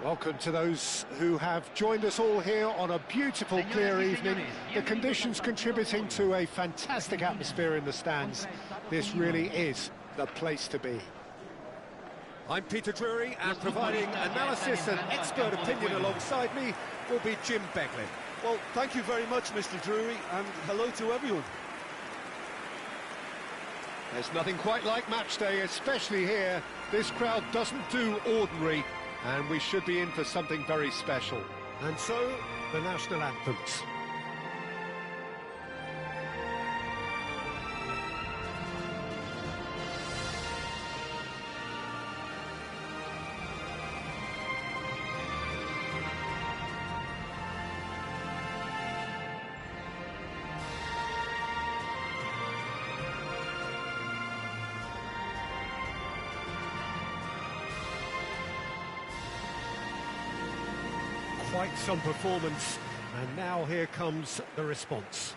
Welcome to those who have joined us all here on a beautiful, clear evening. The conditions contributing to a fantastic atmosphere in the stands. This really is the place to be. I'm Peter Drury, and providing analysis and expert opinion alongside me will be Jim Beglin. Well, thank you very much, Mr. Drury, and hello to everyone. There's nothing quite like match day, especially here. This crowd doesn't do ordinary, and we should be in for something very special. And so, the national anthems. Quite some performance, and now here comes the response.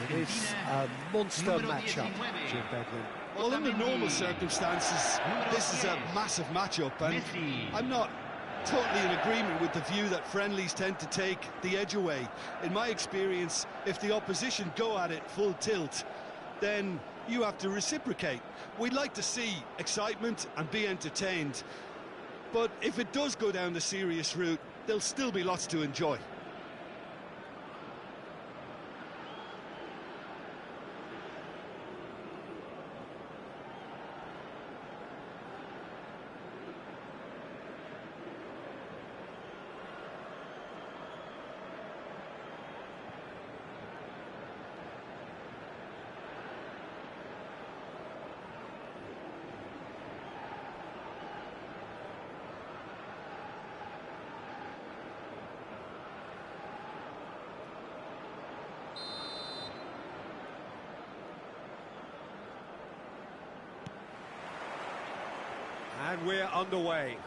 It is a monster matchup, Jim Beglin. Well, under normal circumstances, this is a massive matchup, and I'm not totally in agreement with the view that friendlies tend to take the edge away. In my experience, if the opposition go at it full tilt, then you have to reciprocate. We'd like to see excitement and be entertained, but if it does go down the serious route, there'll still be lots to enjoy. And we're underway.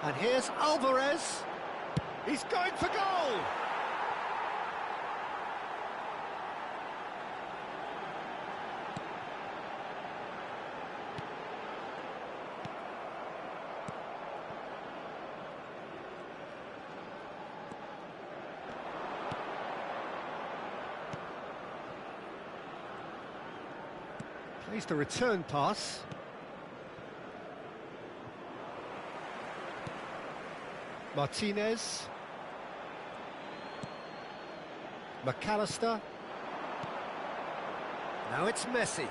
And here's Alvarez. He's going for goal! Plays the return pass. Martinez. McAllister. Now it's Messi.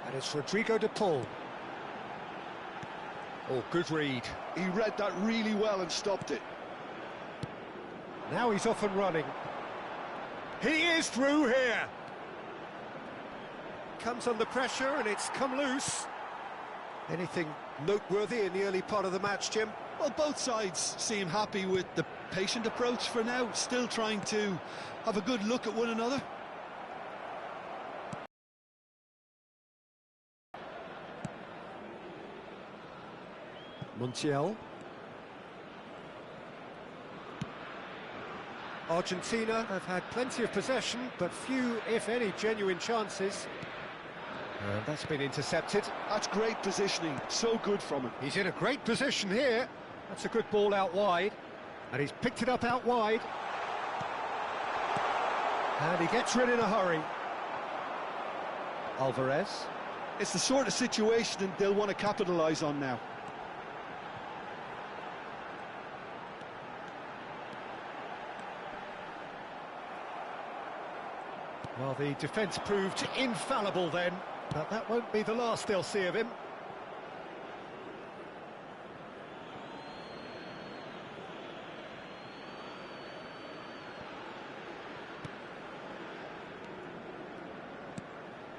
And it's Rodrigo de Paul. Oh, good read. He read that really well and stopped it. Now he's off and running. He is through here. Comes under pressure and it's come loose. Anything noteworthy in the early part of the match, Jim? Well, both sides seem happy with the patient approach for now, still trying to have a good look at one another. Montiel. Argentina have had plenty of possession, but few, if any, genuine chances. And that's been intercepted. That's great positioning, so good from him. He's in a great position here. That's a good ball out wide. And he's picked it up out wide. And he gets rid in a hurry. Alvarez. It's the sort of situation they'll want to capitalise on now. Well, the defence proved infallible then, but that won't be the last they'll see of him.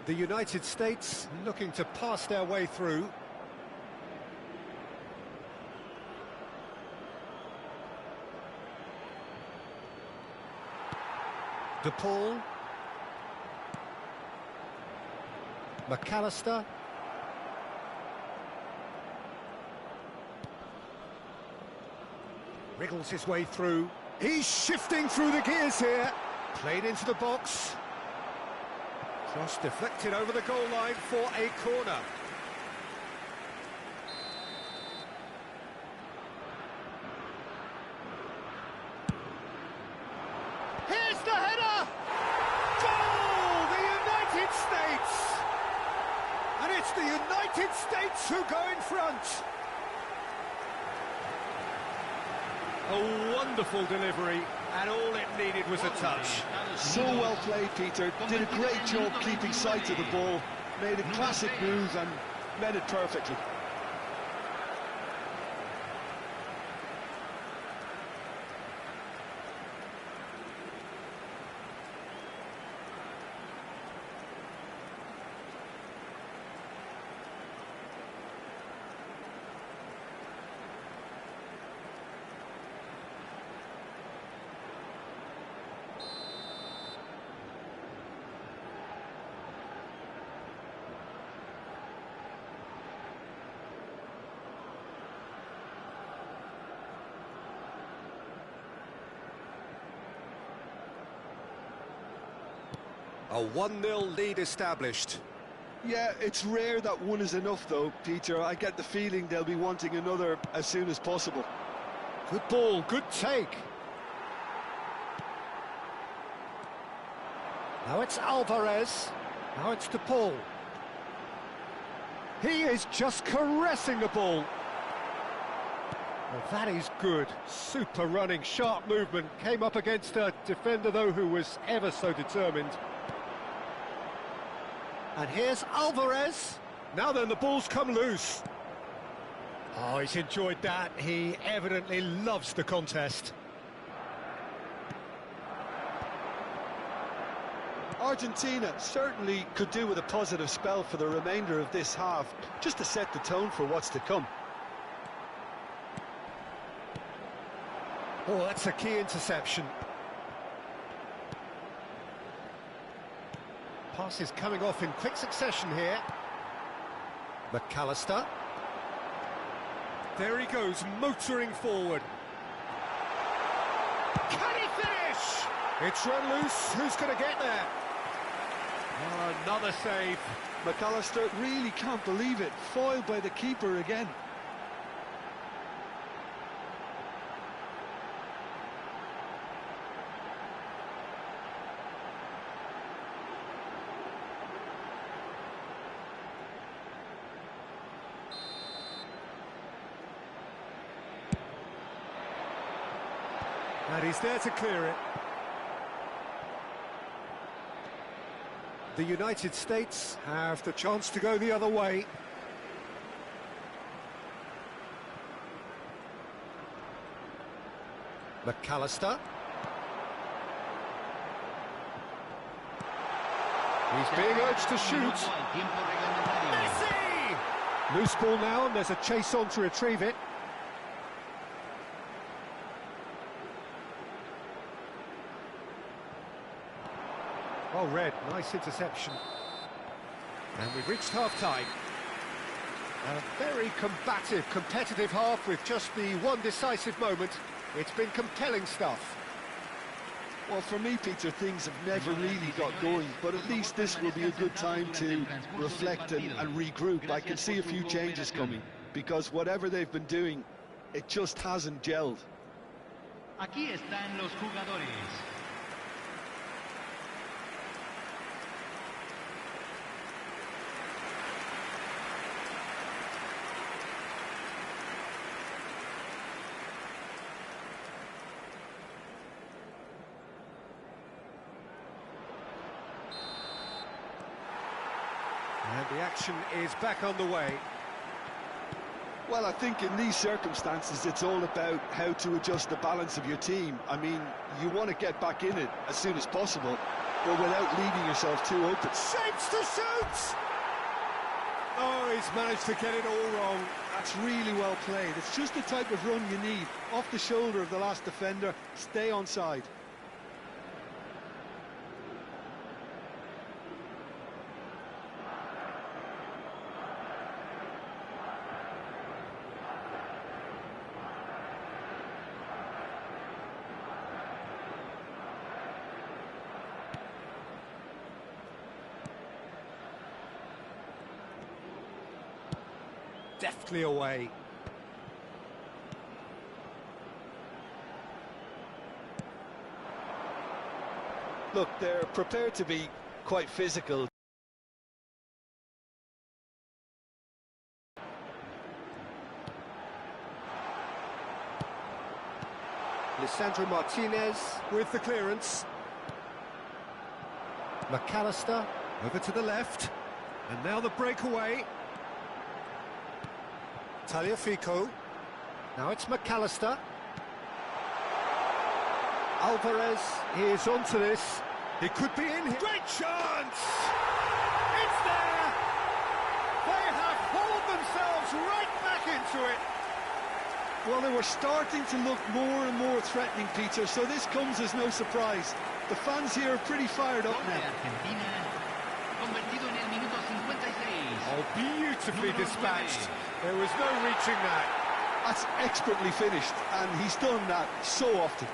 The United States looking to pass their way through. DePaul. McAllister. Wriggles his way through. He's shifting through the gears here. Played into the box. Cross deflected over the goal line for a corner. Here's the header! Goal! The United States! And it's the United States who go in front. A wonderful delivery, and all it needed was a touch. So well played, Peter. Did a great job keeping sight of the ball. Made a classic move and read it perfectly. A 1-0 lead established. Yeah, it's rare that one is enough, though, Peter. I get the feeling they'll be wanting another as soon as possible. Good ball, good take. Now it's Alvarez. Now it's DePaul. He is just caressing the ball. Well, that is good. Super running, sharp movement. Came up against a defender, though, who was ever so determined. And here's Alvarez. Now then, the ball's come loose. Oh, he's enjoyed that. He evidently loves the contest. Argentina certainly could do with a positive spell for the remainder of this half, just to set the tone for what's to come. Oh, that's a key interception. Passes coming off in quick succession here. McAllister. There he goes, motoring forward. Can he finish? It's run loose. Who's going to get there? Oh, another save. McAllister really can't believe it. Foiled by the keeper again. And he's there to clear it. The United States have the chance to go the other way. McAllister. He's being urged to shoot. Messi! Loose ball now, and there's a chase on to retrieve it. Well read, nice interception. And we've reached half-time. A very combative, competitive half with just the one decisive moment. It's been compelling stuff. Well, for me, Peter, things have never really got going, but at least this will be a good time to reflect and regroup. I can see a few changes coming, because whatever they've been doing, it just hasn't gelled. Aquí están los jugadores. The action is back on the way. Well, I think in these circumstances, it's all about how to adjust the balance of your team. I mean, you want to get back in it as soon as possible, but without leaving yourself too open. Shapes to shoot! Oh, he's managed to get it all wrong. That's really well played. It's just the type of run you need. Off the shoulder of the last defender, stay onside. Deftly away. Look, they're prepared to be quite physical. Lisandro Martinez with the clearance. McAllister over to the left. And now the breakaway. Tagliafico. Now it's McAllister. Alvarez is onto this. He could be in here. Great chance! It's there! They have hauled themselves right back into it. Well, they were starting to look more and more threatening, Peter, so this comes as no surprise. The fans here are pretty fired up now. Argentina, convertido en el minuto 56. Oh, beautifully dispatched. There was no reaching that. That's expertly finished, and he's done that so often.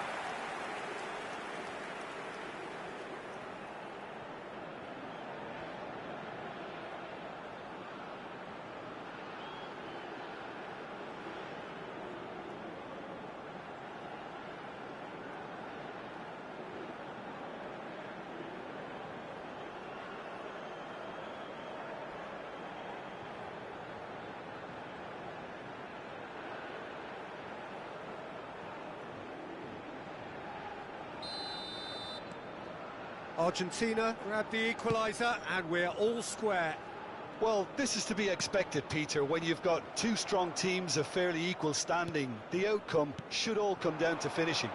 Argentina grab the equaliser, and we're all square. Well, this is to be expected, Peter, when you've got two strong teams of fairly equal standing. The outcome should all come down to finishing.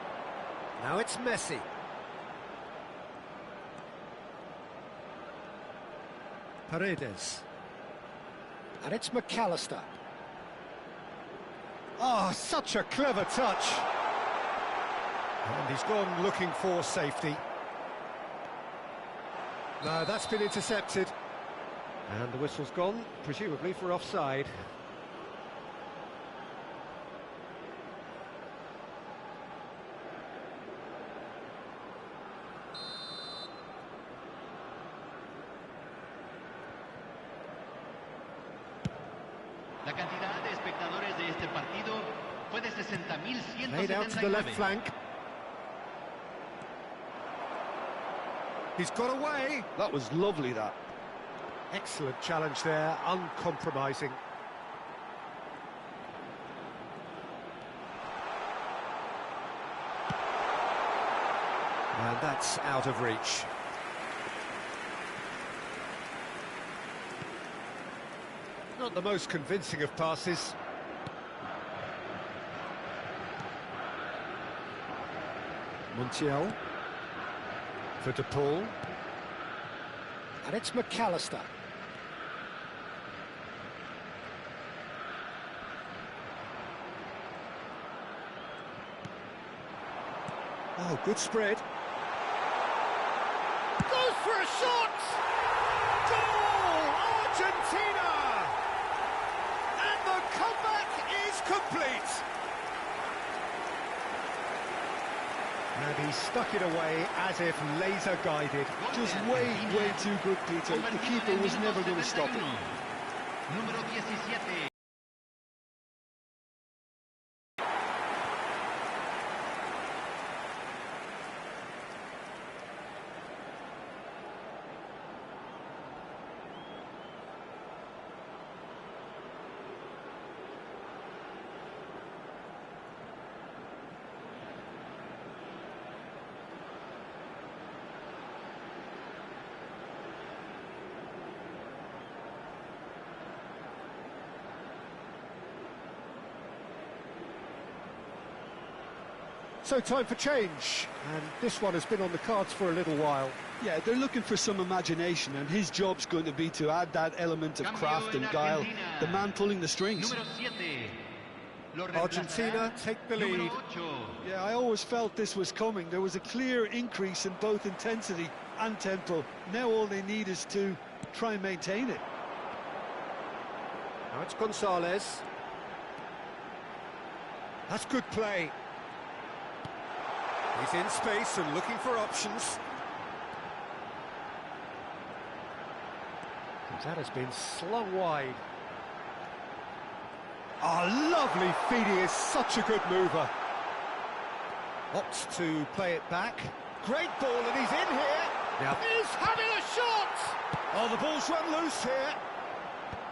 Now it's Messi. Paredes. And it's McAllister. Oh, such a clever touch. And he's gone looking for safety. No, that's been intercepted. And the whistle's gone, presumably for offside. La cantidad de espectadores de este partido fue de 60.179. Laid out to the left flank. He's got away. That was lovely, that. Excellent challenge there, uncompromising. And that's out of reach. Not the most convincing of passes. Montiel. For De Paul. And it's McAllister. Oh, good spread. Goes for a shot! Goal! Argentina! And the comeback is complete. And he stuck it away as if laser guided. Just way too good, Peter. The keeper was never going to stop it. Número 17. So time for change, and this one has been on the cards for a little while. Yeah, they're looking for some imagination, and his job's going to be to add that element of craft and guile, the man pulling the strings. Argentina take the lead. Yeah, I always felt this was coming. There was a clear increase in both intensity and tempo. Now all they need is to try and maintain it. Now it's Gonzalez. That's good play. He's in space and looking for options. That has been slung wide. Oh, lovely feed. He is such a good mover. Opts to play it back. Great ball, and he's in here. Now he's having a shot. Oh, the ball's run loose here.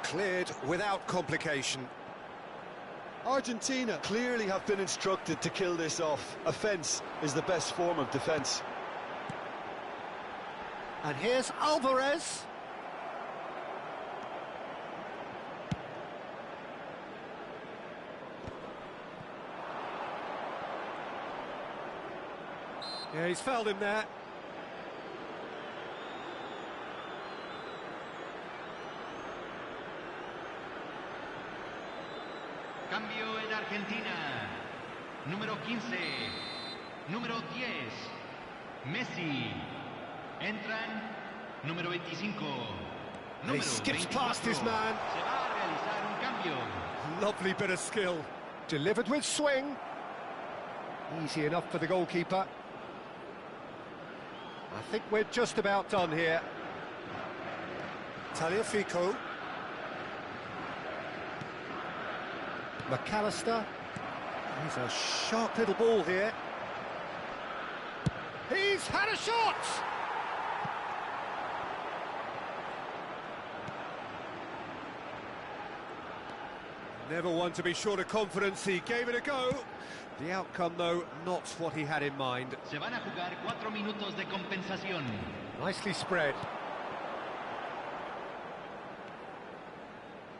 Cleared without complication. Argentina clearly have been instructed to kill this off. Offence is the best form of defence. And here's Alvarez. Yeah, he's fouled him there. Cambio en Argentina. Número 15. Número 10. Messi. Entran. Número 25. He skips past his man. Se va a realizar un cambio. Lovely bit of skill. Delivered with swing. Easy enough for the goalkeeper. I think we're just about done here. Tagliafico. McAllister. He's a sharp little ball here. He's had a shot! Never one to be short of confidence, he gave it a go. The outcome, though, not what he had in mind. Se van a jugar 4 minutos de compensación. Nicely spread.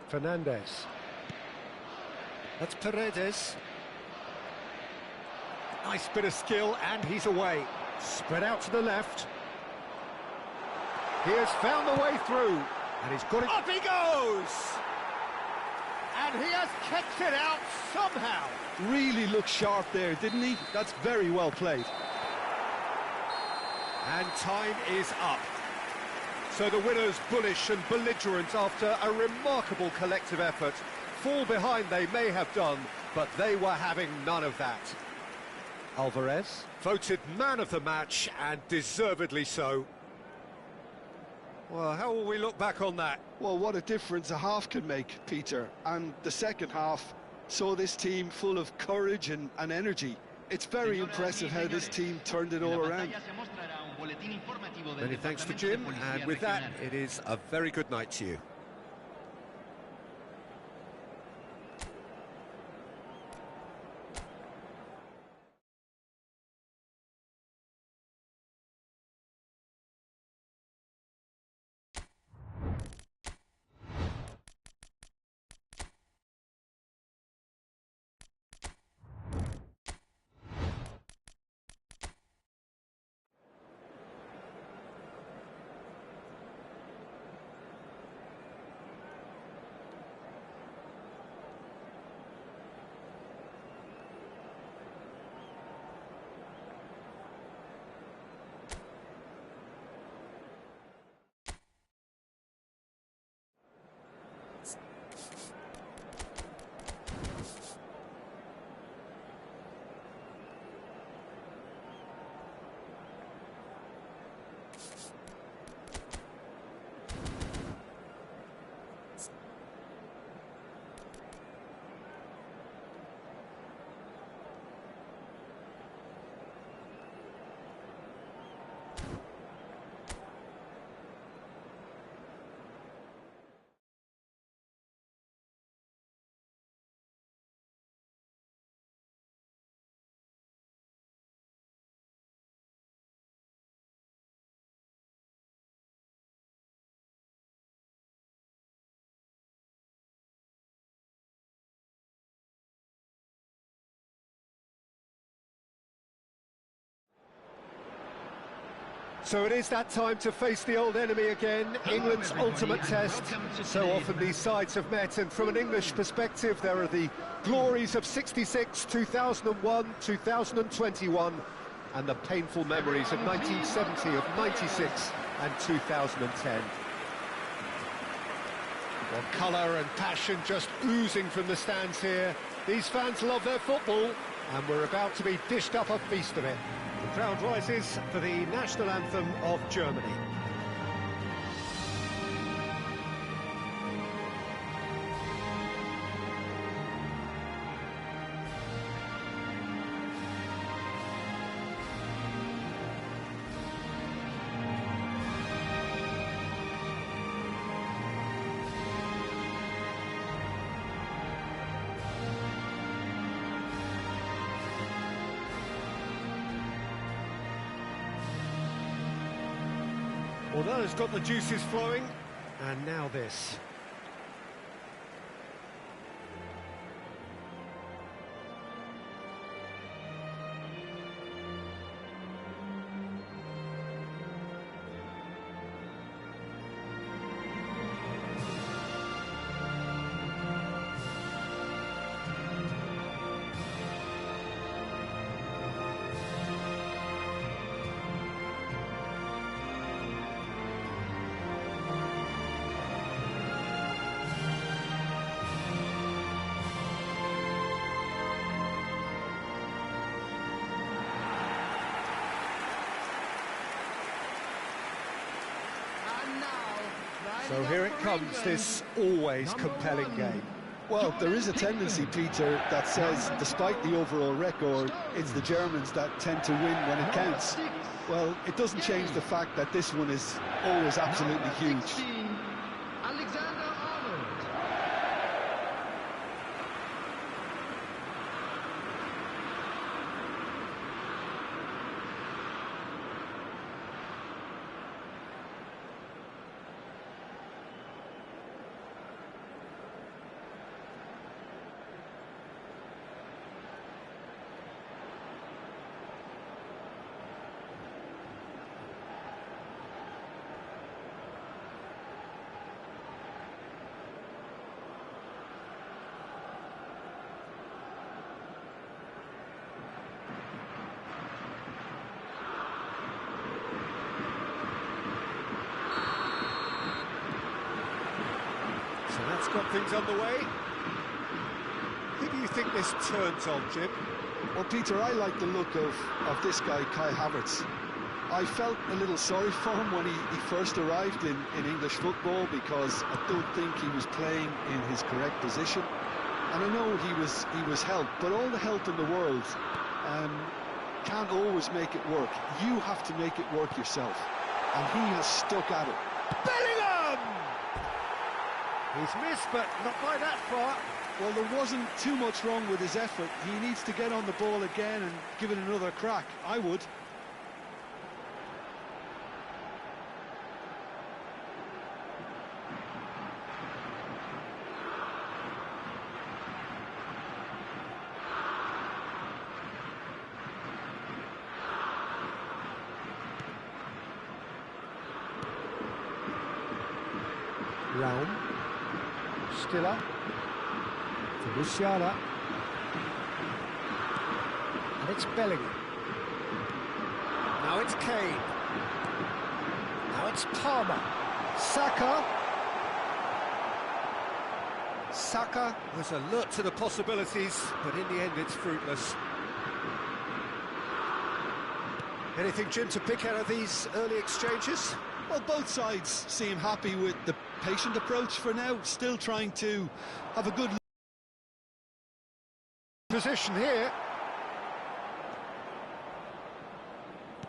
Fernandez. That's Paredes. Nice bit of skill, and he's away. Spread out to the left. He has found the way through, and he's got it. Up he goes! And he has kicked it out somehow. Really looked sharp there, didn't he? That's very well played. And time is up. So the winners bullish and belligerent after a remarkable collective effort. Fall behind they may have done, but they were having none of that. Alvarez, voted man of the match, and deservedly so. Well, how will we look back on that? Well, what a difference a half can make, Peter. And the second half saw this team full of courage and energy. It's very impressive how this team turned it all around. Many thanks to Jim, and with that, it is a very good night to you. So it is that time to face the old enemy again, England's ultimate test. So often these sides have met, and from an English perspective, there are the glories of '66, 2001, 2021, and the painful memories of 1970, of '96 and 2010. Well, colour and passion just oozing from the stands here. These fans love their football, and we're about to be dished up a feast of it. The crowd rises for the national anthem of Germany. Well, that has got the juices flowing, and now this. So here it comes, this always compelling game. Well, there is a tendency, Peter, that says, despite the overall record, it's the Germans that tend to win when it counts. Well, it doesn't change the fact that this one is always absolutely huge. So that's got things underway. Who do you think this turns on, Jim? Well, Peter, I like the look of this guy, Kai Havertz. I felt a little sorry for him when he first arrived in English football, because I don't think he was playing in his correct position. And I know he was helped, but all the help in the world can't always make it work. You have to make it work yourself. And he has stuck at it. Bellingham! He's missed, but not by that far. Well, there wasn't too much wrong with his effort. He needs to get on the ball again and give it another crack. I would. Raum. Stiller. To Musiala. And it's Bellingham. Now it's Kane. Now it's Palmer. Saka. Saka was alert to the possibilities, but in the end it's fruitless. Anything, Jim, to pick out of these early exchanges? Well, both sides seem happy with the patient approach for now, still trying to have a good position here.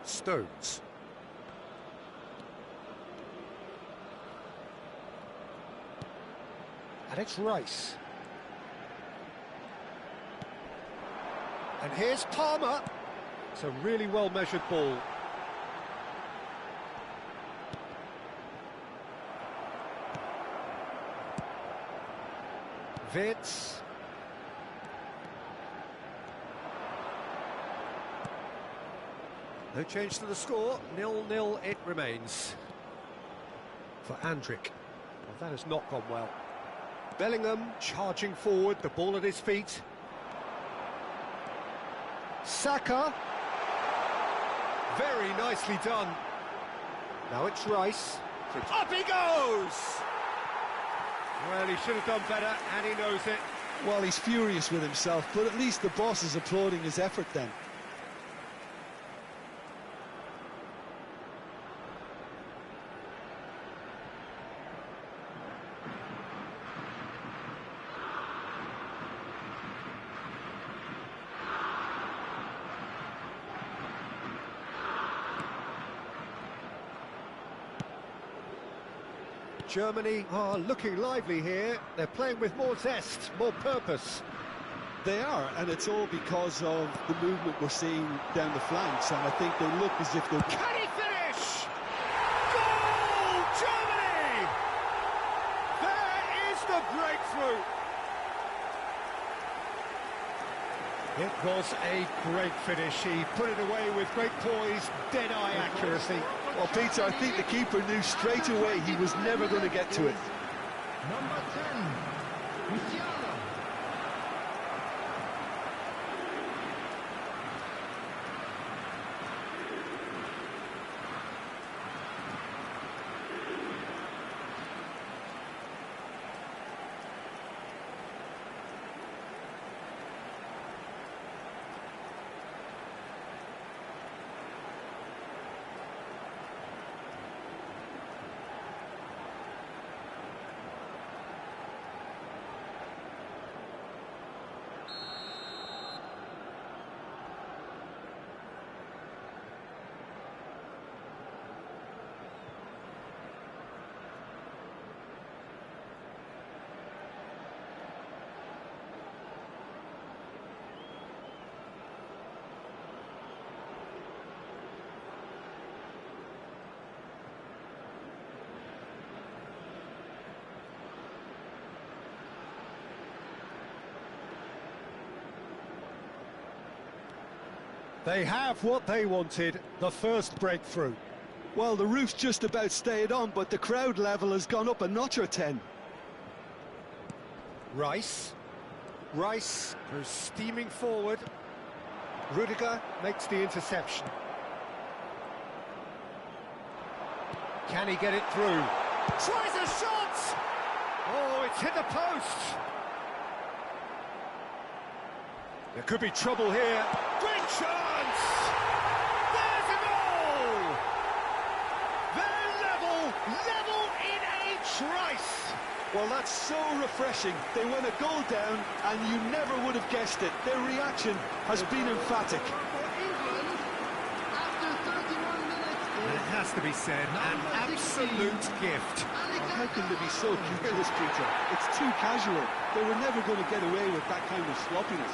Stones. And it's Rice. And here's Palmer. It's a really well-measured ball. Vitz. No change to the score, 0-0 it remains. For Andrick. Well, that has not gone well. Bellingham charging forward, the ball at his feet. Saka. Very nicely done. Now it's Rice. Up he goes! Well, he should have done better, and he knows it. Well, he's furious with himself, but at least the boss is applauding his effort then. Germany are looking lively here. They're playing with more zest, more purpose. They are, and it's all because of the movement we're seeing down the flanks, and I think they look as if they're... Can he finish? Goal, Germany! There is the breakthrough. It was a great finish. He put it away with great poise, dead-eye accuracy. Well, Peter, I think the keeper knew straight away he was never going to get to it. Number 10, Musiala. They have what they wanted, the first breakthrough. Well, the roof's just about stayed on, but the crowd level has gone up a notch or 10. Rice. Rice goes steaming forward. Rudiger makes the interception. Can he get it through? Tries a shot! Oh, it's hit the post! There could be trouble here. Great chance! There's a goal! They're level in H. Rice! Well, that's so refreshing. They went a goal down, and you never would have guessed it. Their reaction has been emphatic. It has to be said, an absolute gift. Well, how can they be so careless, Peter? It's too casual. They were never going to get away with that kind of sloppiness.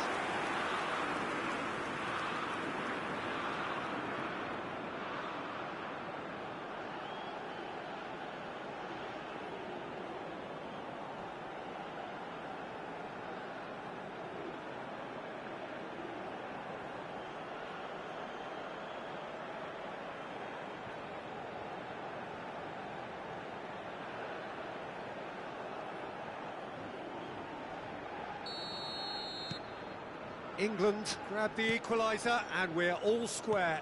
England grab the equaliser and we're all square.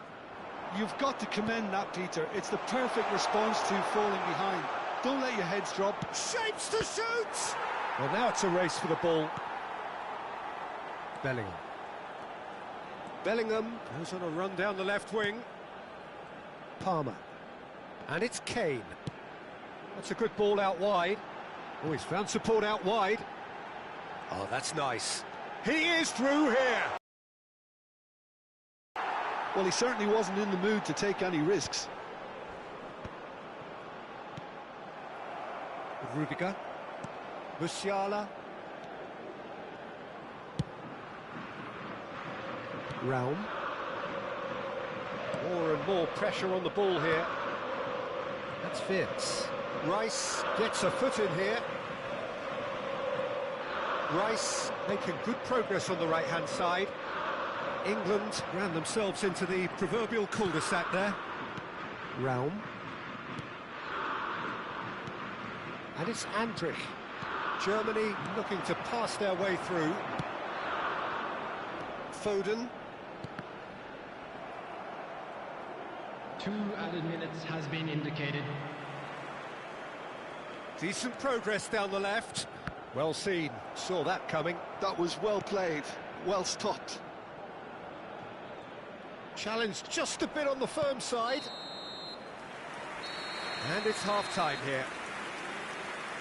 You've got to commend that, Peter. It's the perfect response to falling behind. Don't let your heads drop. Shapes to shoot! Well, now it's a race for the ball. Bellingham. Bellingham goes on a run down the left wing. Palmer. And it's Kane. That's a good ball out wide. Oh, he's found support out wide. Oh, that's nice. He is through here. Well, he certainly wasn't in the mood to take any risks. Rudiger. Musiala. Raum. More and more pressure on the ball here. That's Fitz. Rice gets a foot in here. Rice making good progress on the right-hand side. England ran themselves into the proverbial cul-de-sac there. Raum. And it's Andrich. Germany looking to pass their way through. Foden. 2 added minutes has been indicated. Decent progress down the left. Well seen, saw that coming. That was well played, well stopped. Challenge just a bit on the firm side. And it's half-time here.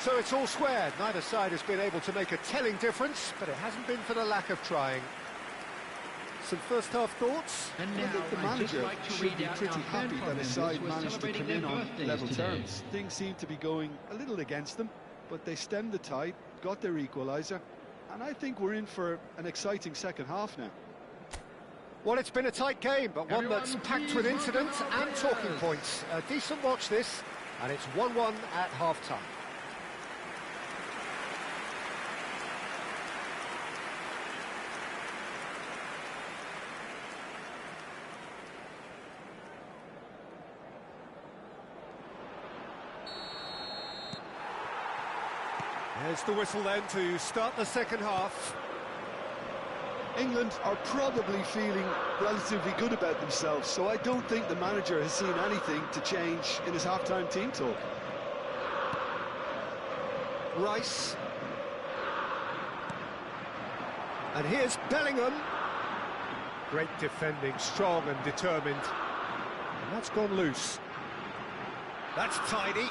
So it's all squared. Neither side has been able to make a telling difference, but it hasn't been for the lack of trying. Some first-half thoughts? And I now, think the manager should be pretty happy that his side managed to come in on level terms. Things seem to be going a little against them, but they stemmed the tide, got their equaliser, and I think we're in for an exciting second half now. Well, it's been a tight game, but one that's packed with incident and talking points. A decent watch this, and it's 1-1 at half-time. There's the whistle then to start the second half. England are probably feeling relatively good about themselves, so I don't think the manager has seen anything to change in his half-time team talk. Rice. And here's Bellingham. Great defending, strong and determined. And that's gone loose. That's tidy.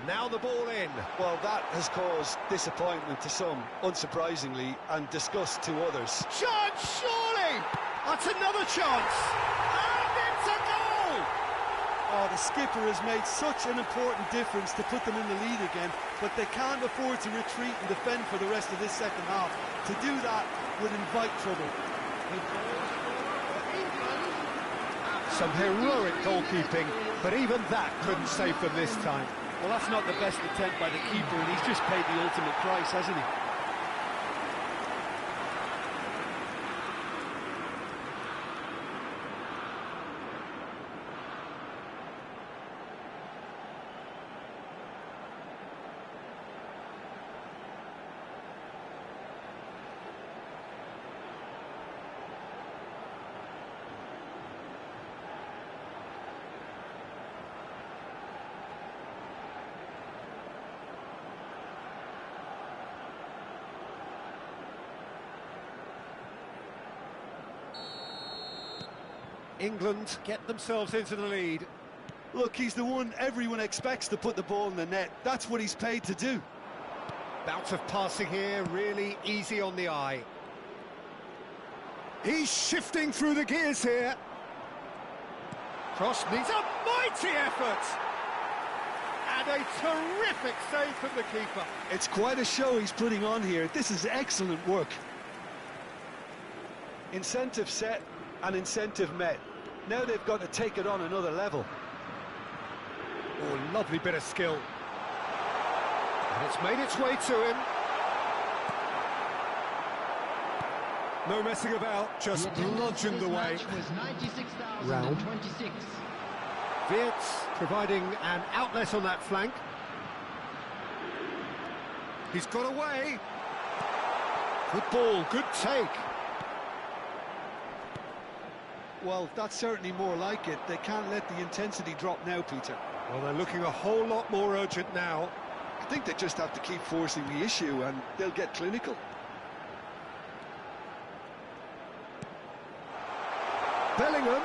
Now the ball in. Well, that has caused disappointment to some, unsurprisingly, and disgust to others. Chance, surely! That's another chance! And it's a goal! Oh, the skipper has made such an important difference to put them in the lead again, but they can't afford to retreat and defend for the rest of this second half. To do that would invite trouble. Some heroic goalkeeping, but even that couldn't save them this time. Well, that's not the best attempt by the keeper, and he's just paid the ultimate price, hasn't he? England get themselves into the lead. Look, he's the one everyone expects to put the ball in the net. That's what he's paid to do. Bout of passing here, really easy on the eye. He's shifting through the gears here. Cross needs a mighty effort. And a terrific save from the keeper. It's quite a show he's putting on here. This is excellent work. Incentive set and incentive met. Now they've got to take it on another level. Oh, lovely bit of skill. And it's made its way to him. No messing about, just bludgeoned away. Round. Wirtz providing an outlet on that flank. He's got away. Good ball, good take. Well, that's certainly more like it. They can't let the intensity drop now, Peter. Well, they're looking a whole lot more urgent now. I think they just have to keep forcing the issue and they'll get clinical. Bellingham.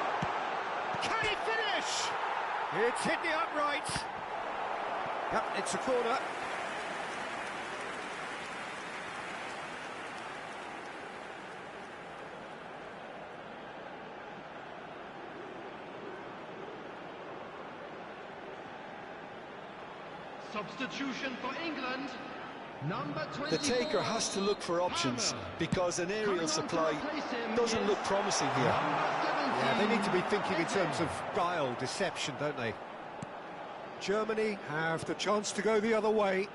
Can he finish? It's hit the upright. Yep, it's a corner. Substitution for England. Number 24. The taker has to look for options because an aerial supply doesn't look promising here. Yeah, they need to be thinking in terms of guile, deception, don't they? Germany have the chance to go the other way.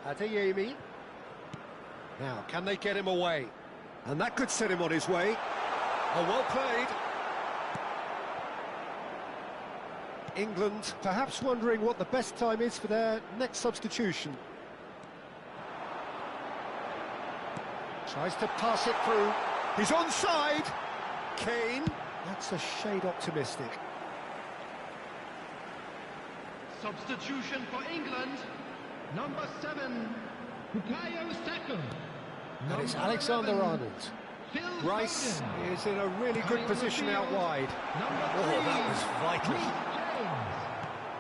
Adeyemi. Now, can they get him away? And that could set him on his way. Oh, well played. England perhaps wondering what the best time is for their next substitution. Tries to pass it through. He's onside. Kane. That's a shade optimistic. Substitution for England. Number 7, Bukayo Saka. And it's Alexander-Arnold. Rice is in a really good position out wide. Oh, that was vital.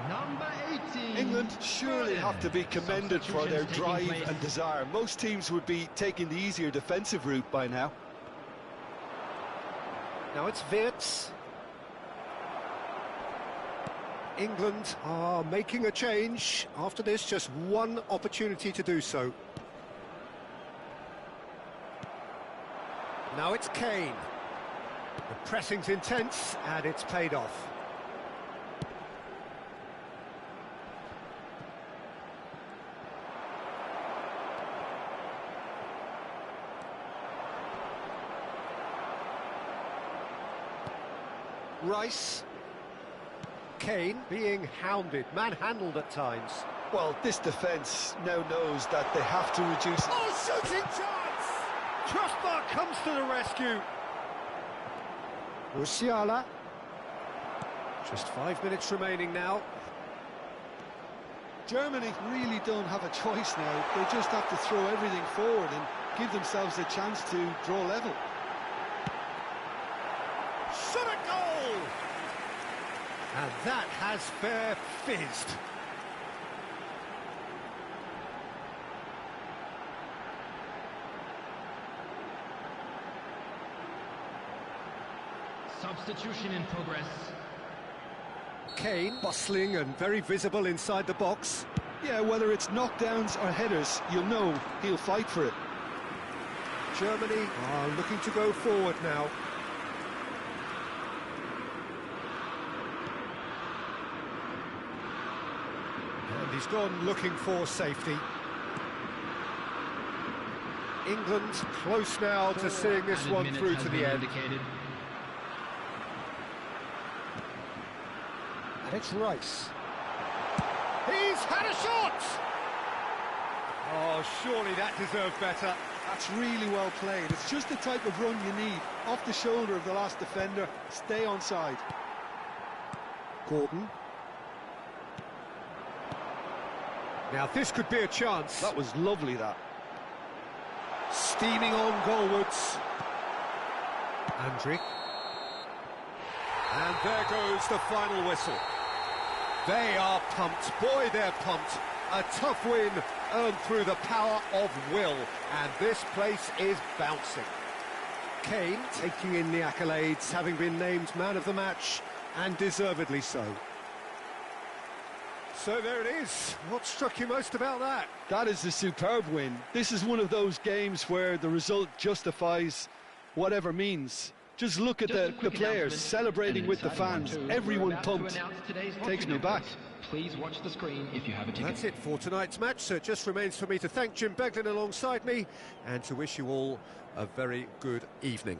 Number 18. England surely have to be commended for their drive and desire. Most teams would be taking the easier defensive route by now. Now it's Wirtz. England are making a change. After this, just one opportunity to do so. Now it's Kane. The pressing's intense, and it's paid off. Rice. Kane being hounded, manhandled at times. Well, this defence now knows that they have to reduce... Oh, shooting chance! Crossbar comes to the rescue. Musiala. Just 5 minutes remaining now. Germany really don't have a choice now. They just have to throw everything forward and give themselves a chance to draw level. Shot a goal! And that has fair fizzed. Substitution in progress. Kane bustling and very visible inside the box. Yeah, whether it's knockdowns or headers, you'll know he'll fight for it. Germany are looking to go forward now. And he's gone looking for safety. England close now to seeing this one through to the end. And it's Rice. He's had a shot! Oh, surely that deserved better. That's really well played. It's just the type of run you need. Off the shoulder of the last defender, stay onside. Gordon. Now this could be a chance. That was lovely, that. Steaming on goalwards. Andrick. And there goes the final whistle. They are pumped. Boy, they're pumped. A tough win earned through the power of will. And this place is bouncing. Kane taking in the accolades, having been named man of the match, and deservedly so. So there it is. What struck you most about that? That is a superb win. This is one of those games where the result justifies whatever means. Just look at the players celebrating with the fans. Everyone pumped. Takes me back. Please watch the screen if you have a ticket. That's it for tonight's match, so it just remains for me to thank Jim Beglin alongside me and to wish you all a very good evening.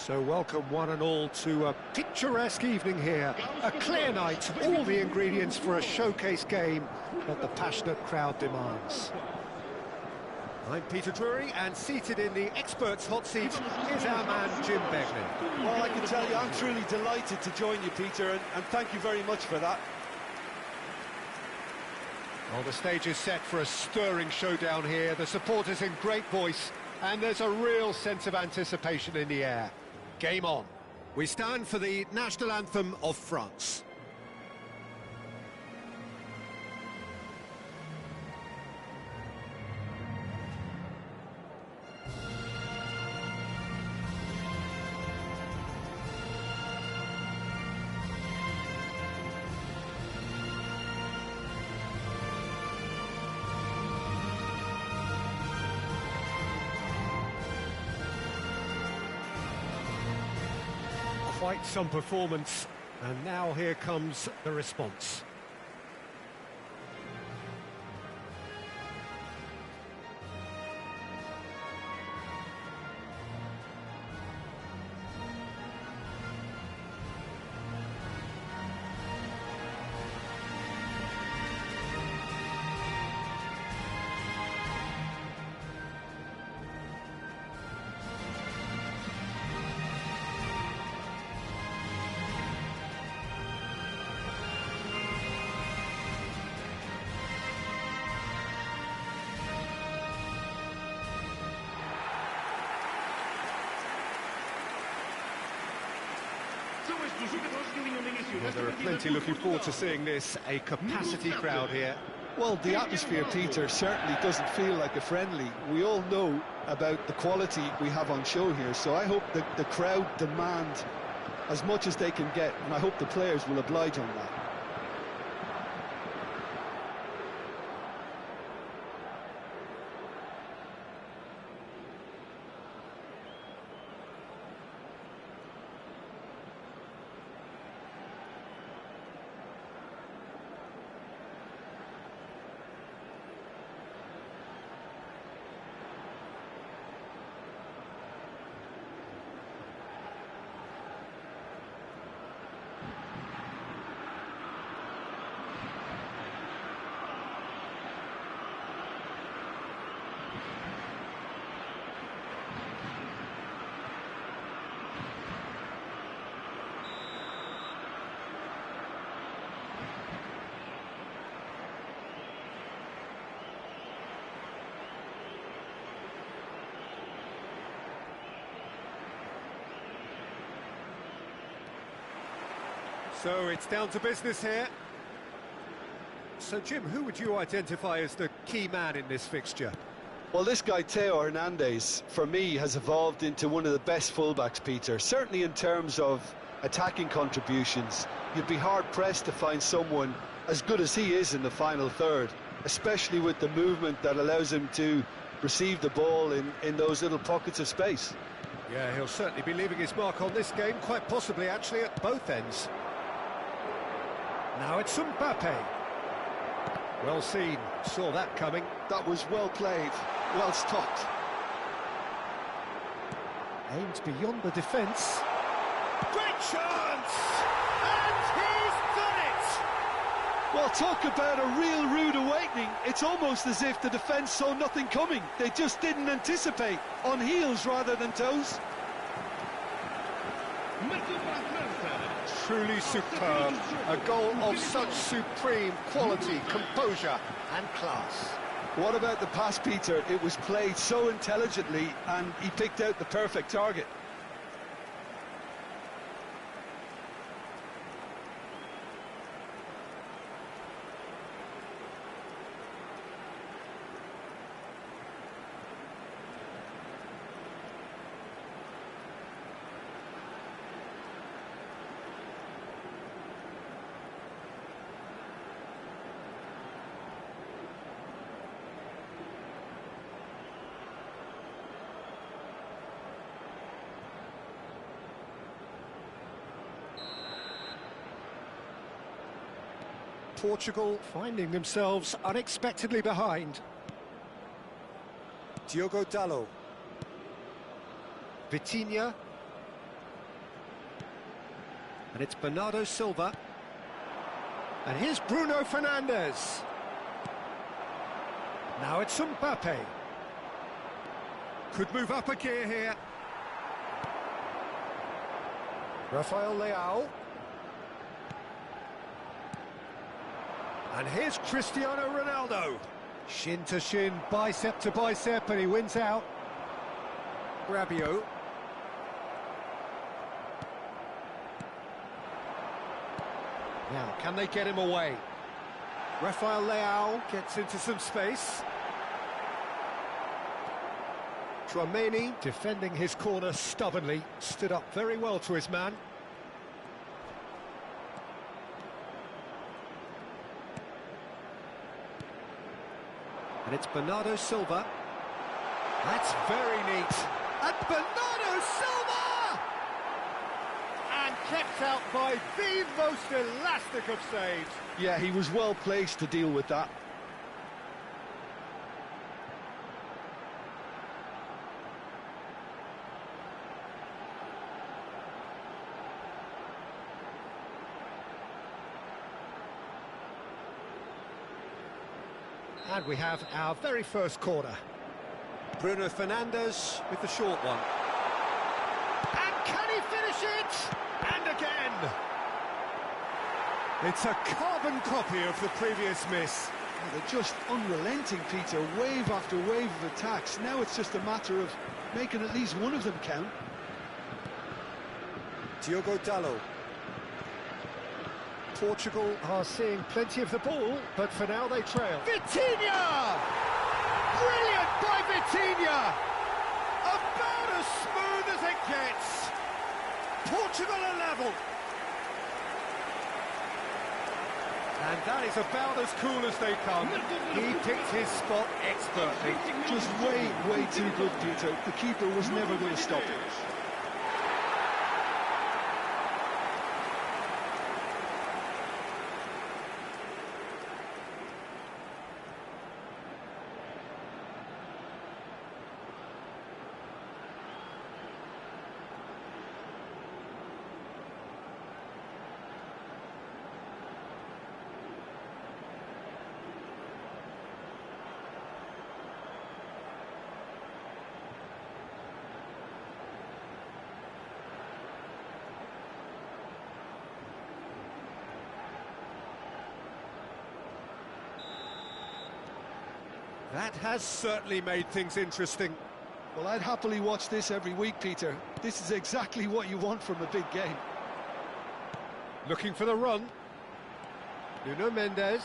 So welcome one and all to a picturesque evening here. A clear night, all the ingredients for a showcase game that the passionate crowd demands. I'm Peter Drury, and seated in the experts' hot seat is our man Jim Begley. Well, I can tell you, I'm truly delighted to join you, Peter, and thank you very much for that. Well, the stage is set for a stirring showdown here. The supporters in great voice, and there's a real sense of anticipation in the air. Game on. We stand for the national anthem of France. Quite some performance, and now here comes the response. Well, there are plenty looking forward to seeing this, a capacity crowd here. Well, the atmosphere, Peter, certainly doesn't feel like a friendly. We all know about the quality we have on show here, so I hope that the crowd demand as much as they can get, and I hope the players will oblige on that. So it's down to business here. So Jim, who would you identify as the key man in this fixture? Well, this guy, Theo Hernandez, for me, has evolved into one of the best fullbacks, Peter. Certainly in terms of attacking contributions, you'd be hard-pressed to find someone as good as he is in the final third, especially with the movement that allows him to receive the ball in those little pockets of space. Yeah, he'll certainly be leaving his mark on this game, quite possibly actually at both ends. Now it's Mbappe. Well seen, saw that coming. That was well played, well stopped. Aimed beyond the defence. Great chance! And he's done it! Well, talk about a real rude awakening. It's almost as if the defence saw nothing coming. They just didn't anticipate, on heels rather than toes. Truly superb, a goal of such supreme quality, composure and class. What about the pass, Peter? It was played so intelligently and he picked out the perfect target. Portugal finding themselves unexpectedly behind. Diogo Dalot. Vitinha. And it's Bernardo Silva. And here's Bruno Fernandes. Now it's Mbappe. Could move up a gear here. Rafael Leao. And here's Cristiano Ronaldo. Shin to shin, bicep to bicep, and he wins out. Rabiot. Now, can they get him away? Rafael Leao gets into some space. Tchouaméni, defending his corner stubbornly, stood up very well to his man. And it's Bernardo Silva. That's very neat. And Bernardo Silva! And kept out by the most elastic of saves. Yeah, he was well placed to deal with that. And we have our very first corner. Bruno Fernandes with the short one. And can he finish it? And again! It's a carbon copy of the previous miss. Oh, they're just unrelenting, Peter. Wave after wave of attacks. Now it's just a matter of making at least one of them count. Diogo Dalot. Portugal are seeing plenty of the ball, but for now they trail. Vitinha! Brilliant by Vitinha! About as smooth as it gets. Portugal are level. And that is about as cool as they come. He picked his spot expertly. Just way too good, Peter. The keeper was never going to stop it. That has certainly made things interesting. Well, I'd happily watch this every week, Peter. This is exactly what you want from a big game. Looking for the run. Nuno Mendes.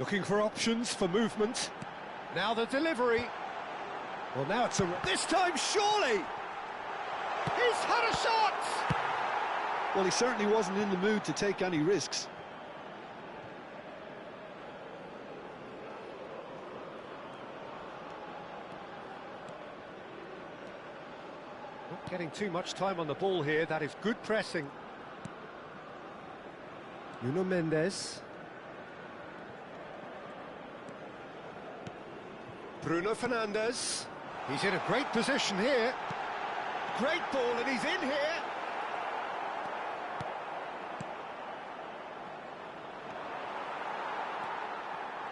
Looking for options for movement. Now the delivery. Well, now it's a... This time, surely! He's had a shot! Well, he certainly wasn't in the mood to take any risks. Not getting too much time on the ball here. That is good pressing. Nuno Mendes. Bruno Fernandes. He's in a great position here. Great ball, and he's in here.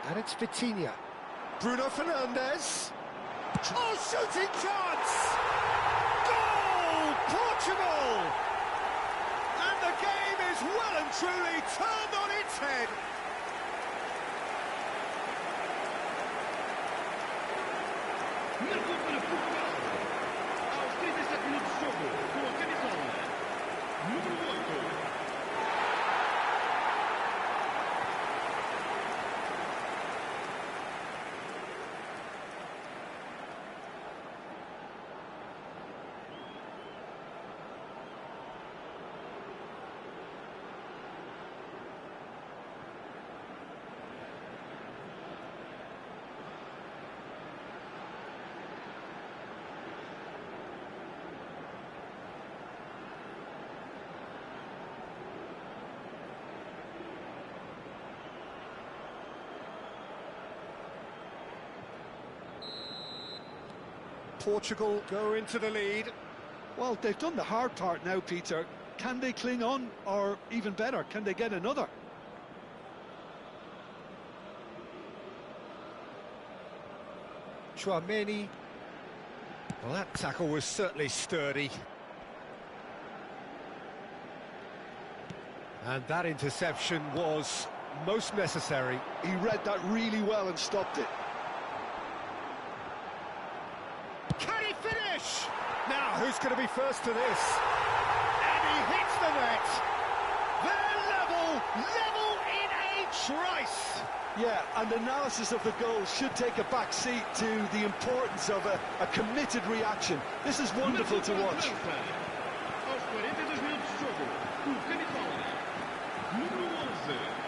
And it's Vitinha. Bruno Fernandes. Oh, shooting chance! Goal! Portugal! And the game is well and truly turned on its head. Marcou para Portugal. Aos 37 minutos de jogo, com a camisola número 8. Portugal go into the lead. Well, they've done the hard part now, Peter. Can they cling on, or even better, can they get another? Chouameni. Well, that tackle was certainly sturdy. And that interception was most necessary. He read that really well and stopped it. Can he finish? Now, who's going to be first to this? And he hits the net. They're level in a trice. Yeah, and analysis of the goal should take a back seat to the importance of a committed reaction. This is wonderful to watch. Aos 42 minutos de jogo, o camisola número 11.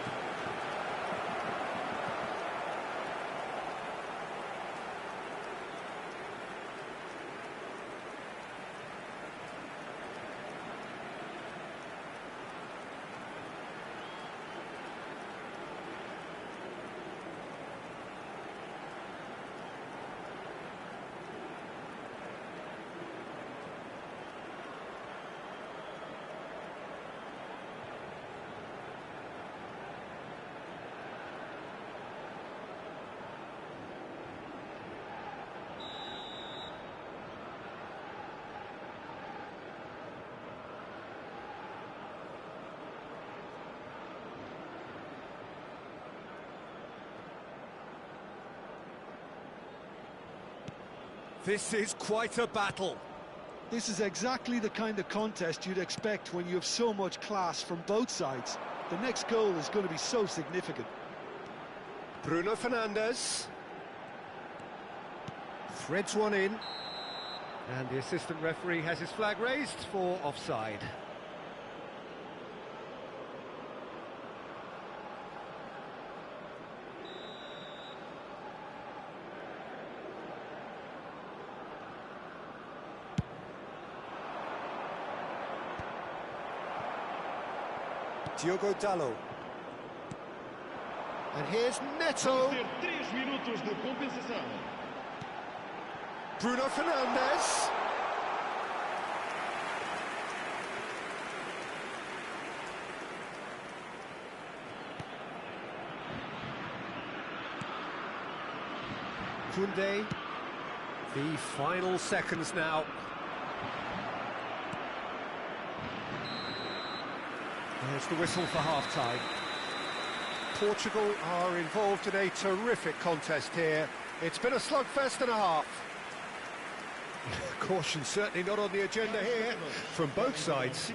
This is quite a battle. This is exactly the kind of contest you'd expect when you have so much class from both sides. The next goal is going to be so significant. Bruno Fernandes. Threads one in. And the assistant referee has his flag raised for offside. Diogo Dalot. And here's Neto. Ter 3 minutos de compensação. Bruno Fernandes. Koundé. The final seconds now. There's the whistle for half-time. Portugal are involved in a terrific contest here. It's been a slugfest and a half. Caution certainly not on the agenda here from both sides.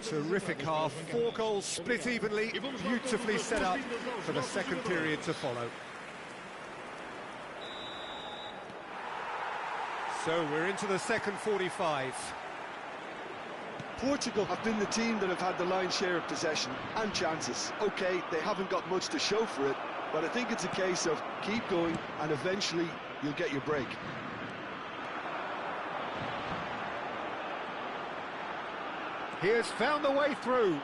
Terrific half, 4 goals split evenly, beautifully set up for the second period to follow. So we're into the second 45. Portugal have been the team that have had the lion's share of possession and chances. OK, they haven't got much to show for it, but I think it's a case of keep going and eventually you'll get your break. He has found the way through.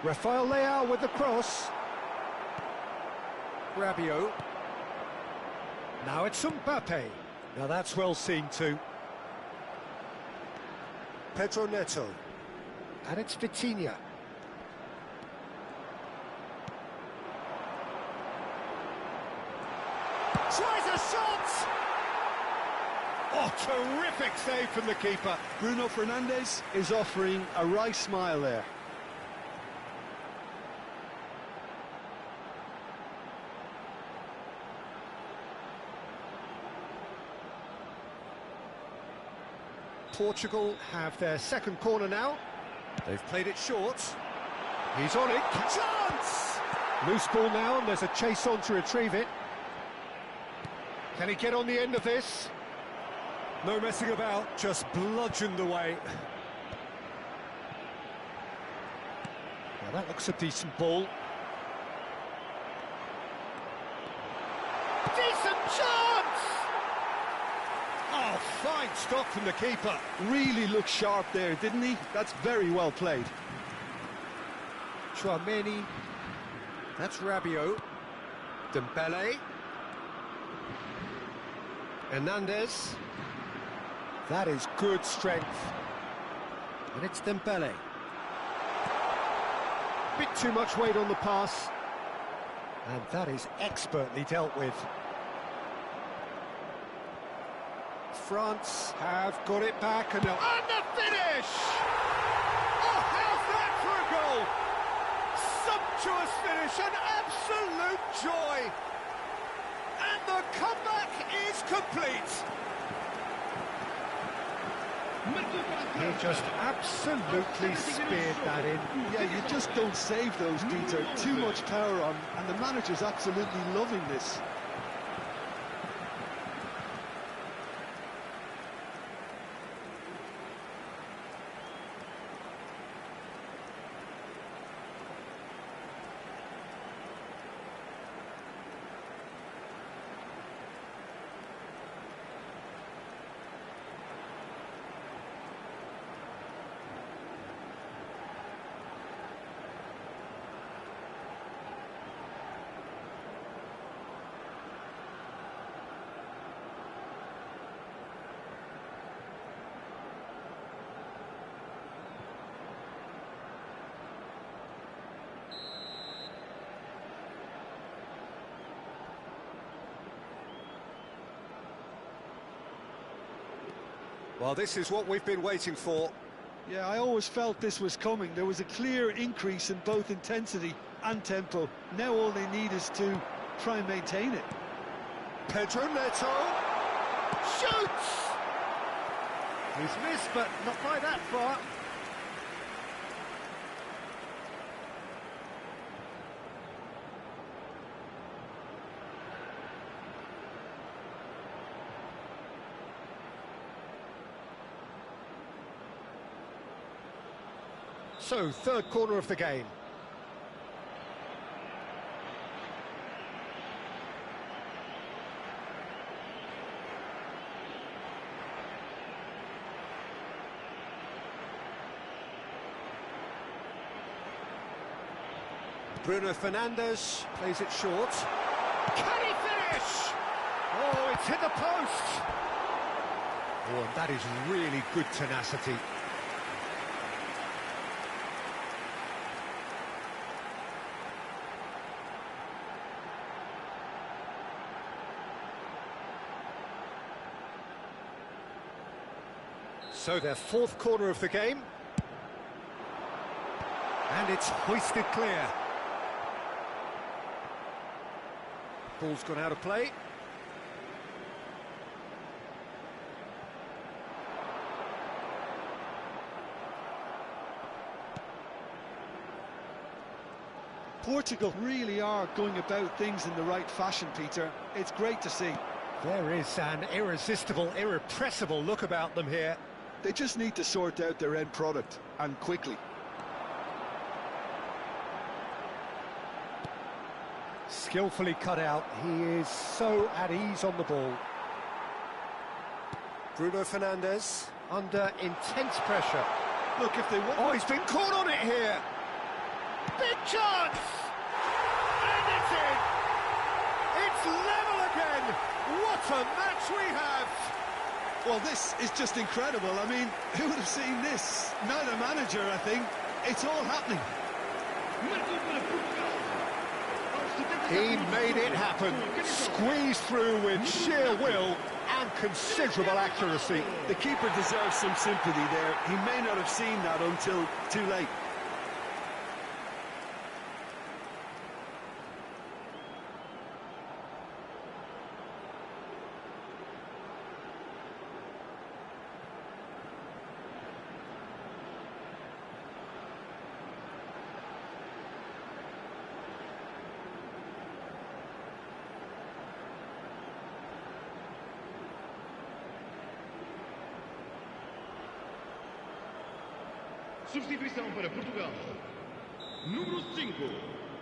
Rafael Leao with the cross. Rabiot. Now it's Mbappe. Now that's well seen too. Pedro Neto. And it's Vitinha. Tries a shot! Oh, terrific save from the keeper. Bruno Fernandes is offering a wry smile there. Portugal have their second corner now. They've played it short. He's on it. Chance! Loose ball now, and there's a chase on to retrieve it. Can he get on the end of this? No messing about, just bludgeoned away. Well, that looks a decent ball. Decent chance! Oh, fine stop from the keeper. Really looked sharp there, didn't he? That's very well played. Chouameni. That's Rabiot. Dembele. Hernandez. That is good strength. And it's Dembele. Bit too much weight on the pass. And that is expertly dealt with. France have got it back and they'll... And the finish! Oh, how's that for a goal? Sumptuous finish, an absolute joy! And the comeback is complete! He just absolutely speared that in. Yeah, you just don't save those, Peter. Too much power on, and the manager's absolutely loving this. Well, this is what we've been waiting for. Yeah, I always felt this was coming. There was a clear increase in both intensity and tempo. Now all they need is to try and maintain it. Pedro Neto shoots! He's missed, but not by that far. So, third corner of the game. Bruno Fernandes plays it short. Can he finish? Oh, it's hit the post! Oh, and that is really good tenacity. So their fourth corner of the game. And it's hoisted clear. Ball's gone out of play. Portugal really are going about things in the right fashion, Peter. It's great to see. There is an irresistible, irrepressible look about them here. They just need to sort out their end product, and quickly. Skillfully cut out. He is so at ease on the ball. Bruno Fernandes under intense pressure. Look, if they want... Oh, he's been caught on it here. Big chance! And it's in! It's level again! What a match we have! Well, this is just incredible. I mean, who would have seen this? Not a manager, I think. It's all happening. He made it happen. Squeezed through with sheer will and considerable accuracy. The keeper deserves some sympathy there. He may not have seen that until too late. Substituição para Portugal. Número 5.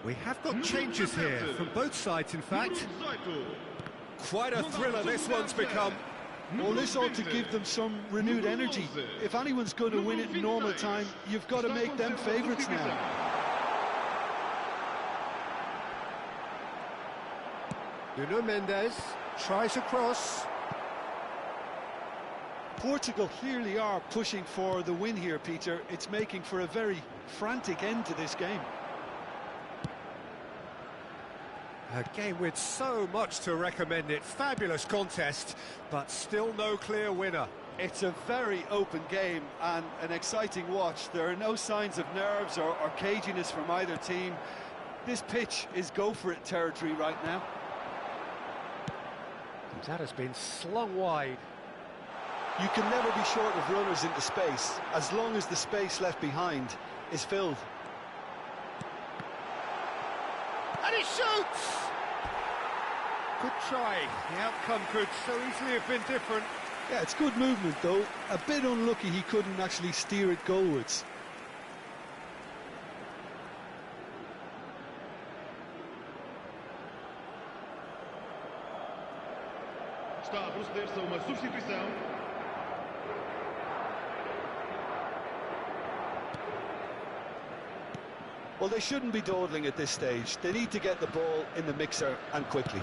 We have got changes here from both sides, in fact. Quite a thriller this one's become. Well, this ought to give them some renewed energy. If anyone's going to win it in normal time, you've got to make them favourites now. Nuno Mendes tries a cross. Portugal clearly are pushing for the win here, Peter. It's making for a very frantic end to this game. A game with so much to recommend it. Fabulous contest, but still no clear winner. It's a very open game and an exciting watch. There are no signs of nerves or caginess from either team. This pitch is go-for-it territory right now. That has been slung wide. You can never be short of runners into space, as long as the space left behind is filled. And he shoots! Good try. The outcome could so easily have been different. Yeah, it's good movement though. A bit unlucky he couldn't actually steer it goalwards. Está a proceder-se a uma substituição. Well, they shouldn't be dawdling at this stage. They need to get the ball in the mixer and quickly.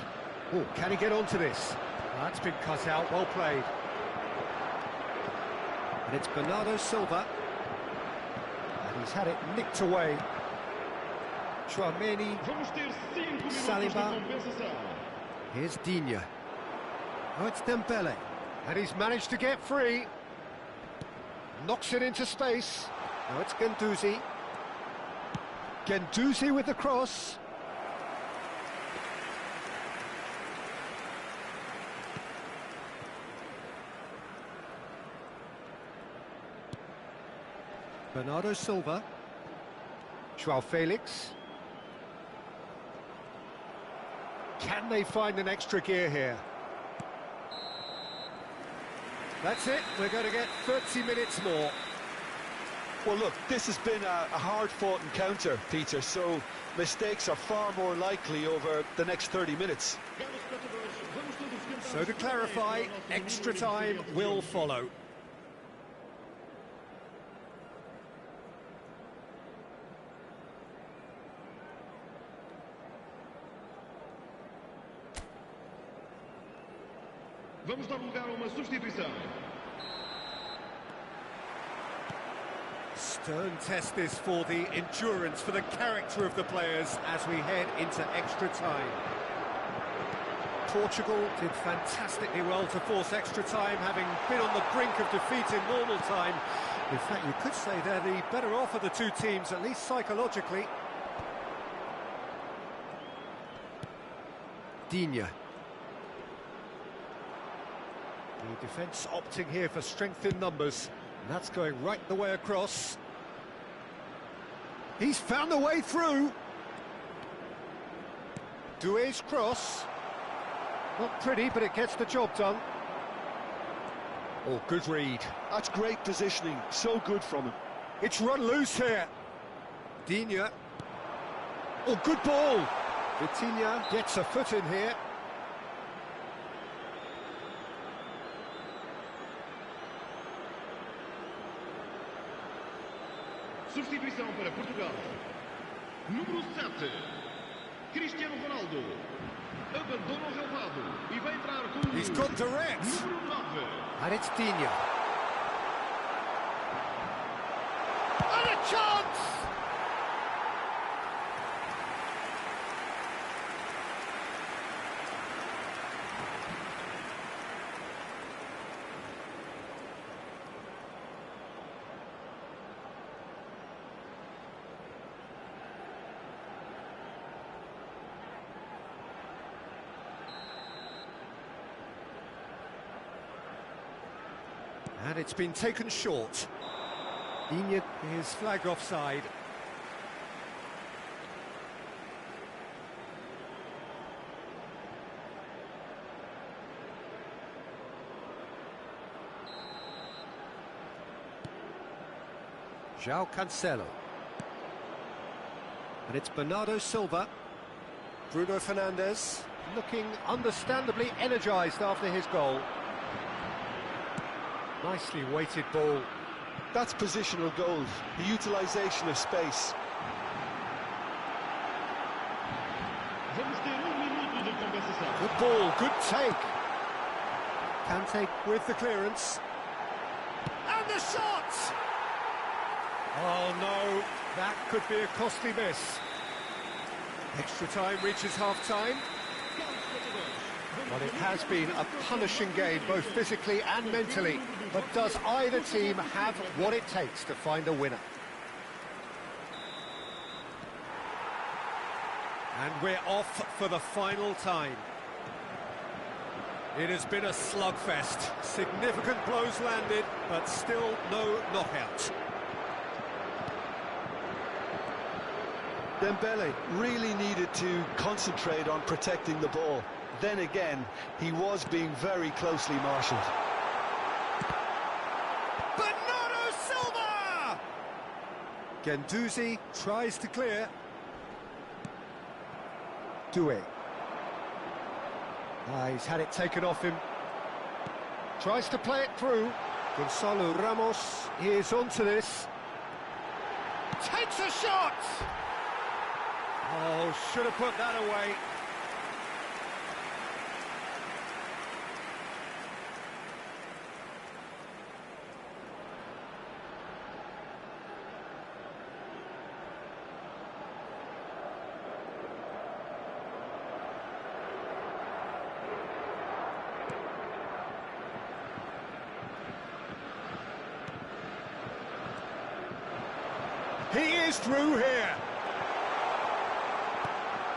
Oh, can he get onto this? That's been cut out, well played. And it's Bernardo Silva. And he's had it nicked away. Chouameni, Vamos ter 5 minutos de Saliba. compensação. Here's Digne. Oh, it's Dembele. And he's managed to get free. Knocks it into space. Now it's Guendouzi. Guendouzi with the cross. Bernardo Silva. João Felix. Can they find an extra gear here? That's it, we're going to get 30 minutes more. Well, look, this has been a hard-fought encounter, Peter, so mistakes are far more likely over the next 30 minutes. So to clarify, extra time will follow. Vamos dar lugar a uma substituição. Stern test this for the endurance, for the character of the players as we head into extra time. Portugal did fantastically well to force extra time, having been on the brink of defeat in normal time. In fact, you could say they're the better off of the two teams, at least psychologically. Digne. The defence opting here for strength in numbers, and that's going right the way across. He's found a way through. Doué's cross. Not pretty, but it gets the job done. Oh, good read. That's great positioning, so good from him. It's run loose here. Digne. Oh, good ball. Vitinha gets a foot in here. Substituição para Portugal. Número 7. Cristiano Ronaldo. Abandona o relvado e vai entrar com He's got direct. número 9. And it's Digne. And a chance! And it's been taken short. Digne is flagged offside. João Cancelo. And it's Bernardo Silva. Bruno Fernandes looking understandably energised after his goal. Nicely weighted ball. That's positional goal, the utilisation of space. Vamos ter minuto de compensação. Good ball, good take. Kante with the clearance. And the shot! Oh no, that could be a costly miss. Extra time reaches half-time. Well, it has been a punishing game, both physically and mentally. But does either team have what it takes to find a winner? And we're off for the final time. It has been a slugfest. Significant blows landed, but still no knockout. Dembele really needed to concentrate on protecting the ball. Then again, he was being very closely marshalled. Bernardo Silva! Guendouzi tries to clear. Doué. He's had it taken off him. Tries to play it through. Gonzalo Ramos is onto this. Takes a shot! Oh, should have put that away. He is through here.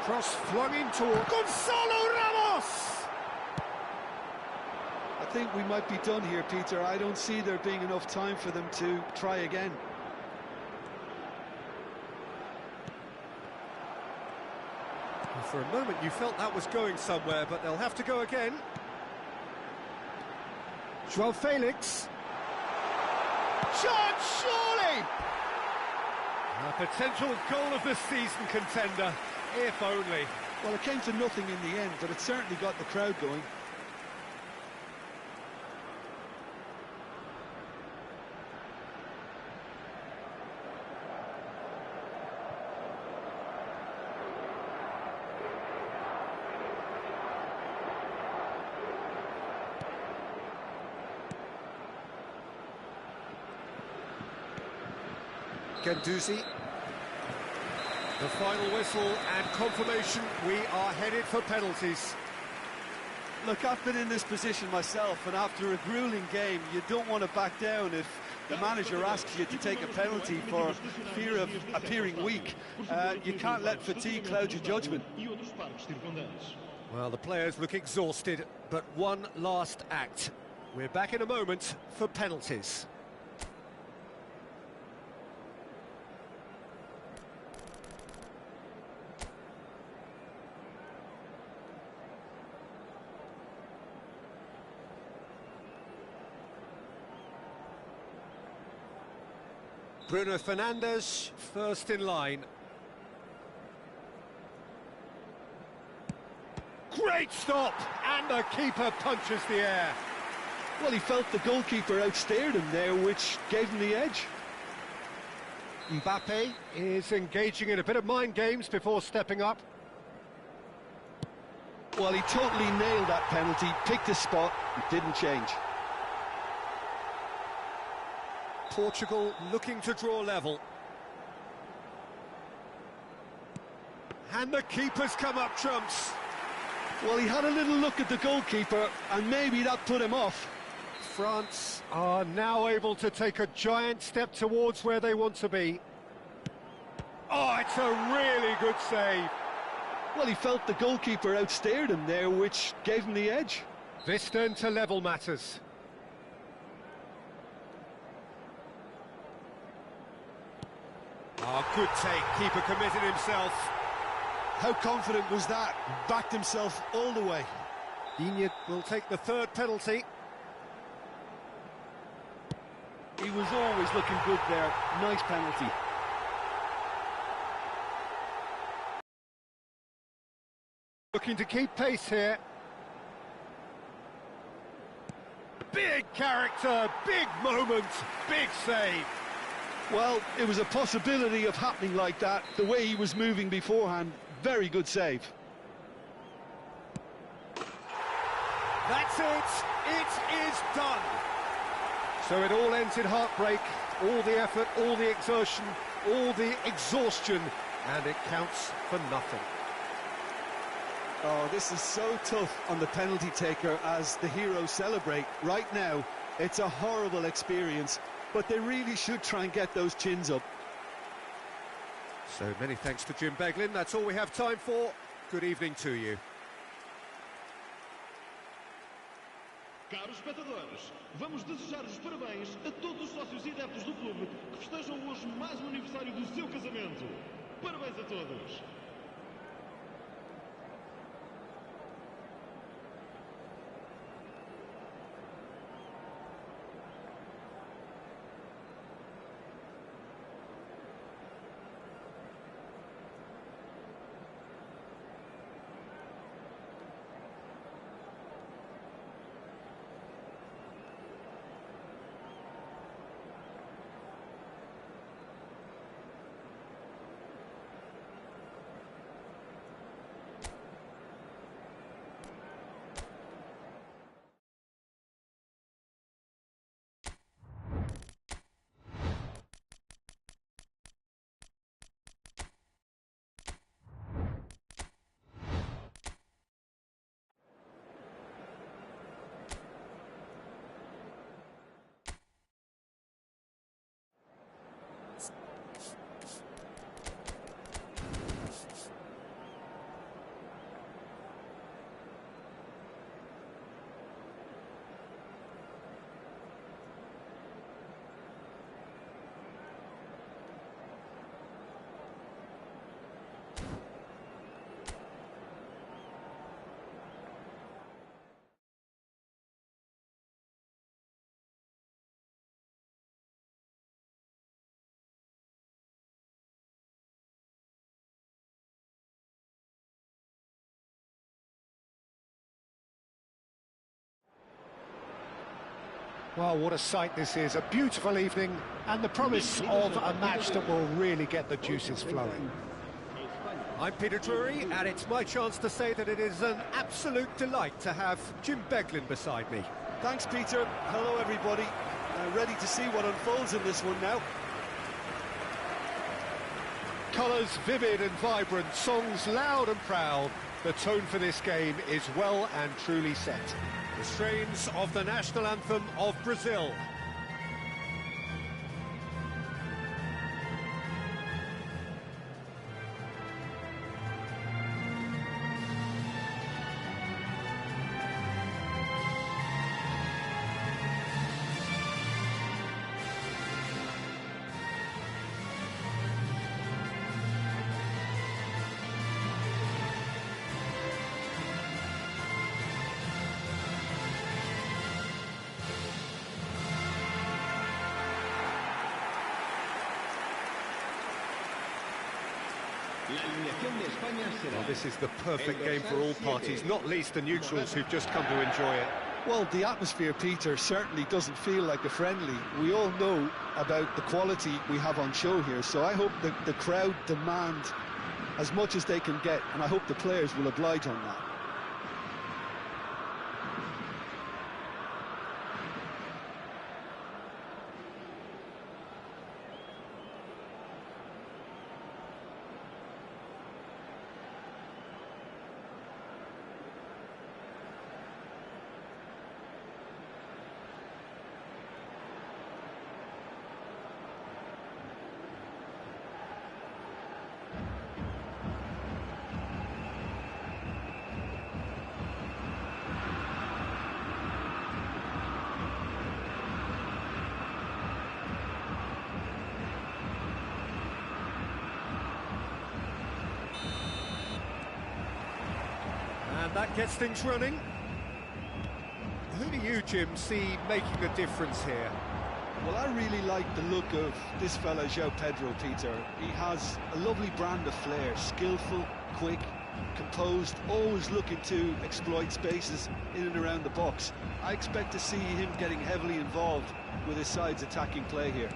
Cross flung in toward Gonzalo Ramos! I think we might be done here, Peter. I don't see there being enough time for them to try again. Well, for a moment you felt that was going somewhere, but they'll have to go again. João Felix. Shot, surely! A potential goal of the season contender, if only. Well, it came to nothing in the end, but it certainly got the crowd going. Guendouzi. The final whistle and confirmation, we are headed for penalties. Look, I've been in this position myself, and after a grueling game, you don't want to back down if the manager asks you to take a penalty for fear of appearing weak. You can't let fatigue cloud your judgment. Well, the players look exhausted, but one last act. We're back in a moment for penalties. Bruno Fernandes, first in line. Great stop! And the keeper punches the air. Well, he felt the goalkeeper outstared him there, which gave him the edge. Mbappe is engaging in a bit of mind games before stepping up. Well, he totally nailed that penalty, picked his spot, and didn't change. Portugal looking to draw level. And the keeper's come up trumps. Well, he had a little look at the goalkeeper, and maybe that put him off. France are now able to take a giant step towards where they want to be. Oh, it's a really good save. Well, he felt the goalkeeper outstared him there, which gave him the edge. This turn to level matters. Oh, good take. Keeper committed himself. How confident was that? Backed himself all the way. Digne will take the third penalty. He was always looking good there. Nice penalty. Looking to keep pace here. Big character, big moment, big save. Well, it was a possibility of happening like that, the way he was moving beforehand. Very good save. That's it. It is done. So it all ends in heartbreak, all the effort, all the exertion, all the exhaustion, and it counts for nothing. Oh, this is so tough on the penalty taker as the heroes celebrate. Right now, it's a horrible experience, but they really should try and get those chins up. So many thanks to Jim Beglin. That's all we have time for. Good evening to you. Caros espectadores, vamos desejar os parabéns a todos os sócios e adeptos do clube que festejam hoje mais um aniversário do seu casamento. Parabéns a todos! Well, what a sight this is. A beautiful evening and the promise of a match that will really get the juices flowing. I'm Peter Drury, and it's my chance to say that it is an absolute delight to have Jim Beglin beside me. Thanks, Peter. Hello, everybody. Ready to see what unfolds in this one now. Colours vivid and vibrant, songs loud and proud. The tone for this game is well and truly set. The strains of the national anthem of Brazil. Well, this is the perfect game for all parties, not least the neutrals who've just come to enjoy it. Well, the atmosphere, Peter, certainly doesn't feel like a friendly. We all know about the quality we have on show here, so I hope that the crowd demand as much as they can get, and I hope the players will oblige on that. And that gets things running. Who do you, Jim, see making the difference here? Well, I really like the look of this fella, João Pedro, Peter. He has a lovely brand of flair, skillful, quick, composed, always looking to exploit spaces in and around the box. I expect to see him getting heavily involved with his side's attacking play here.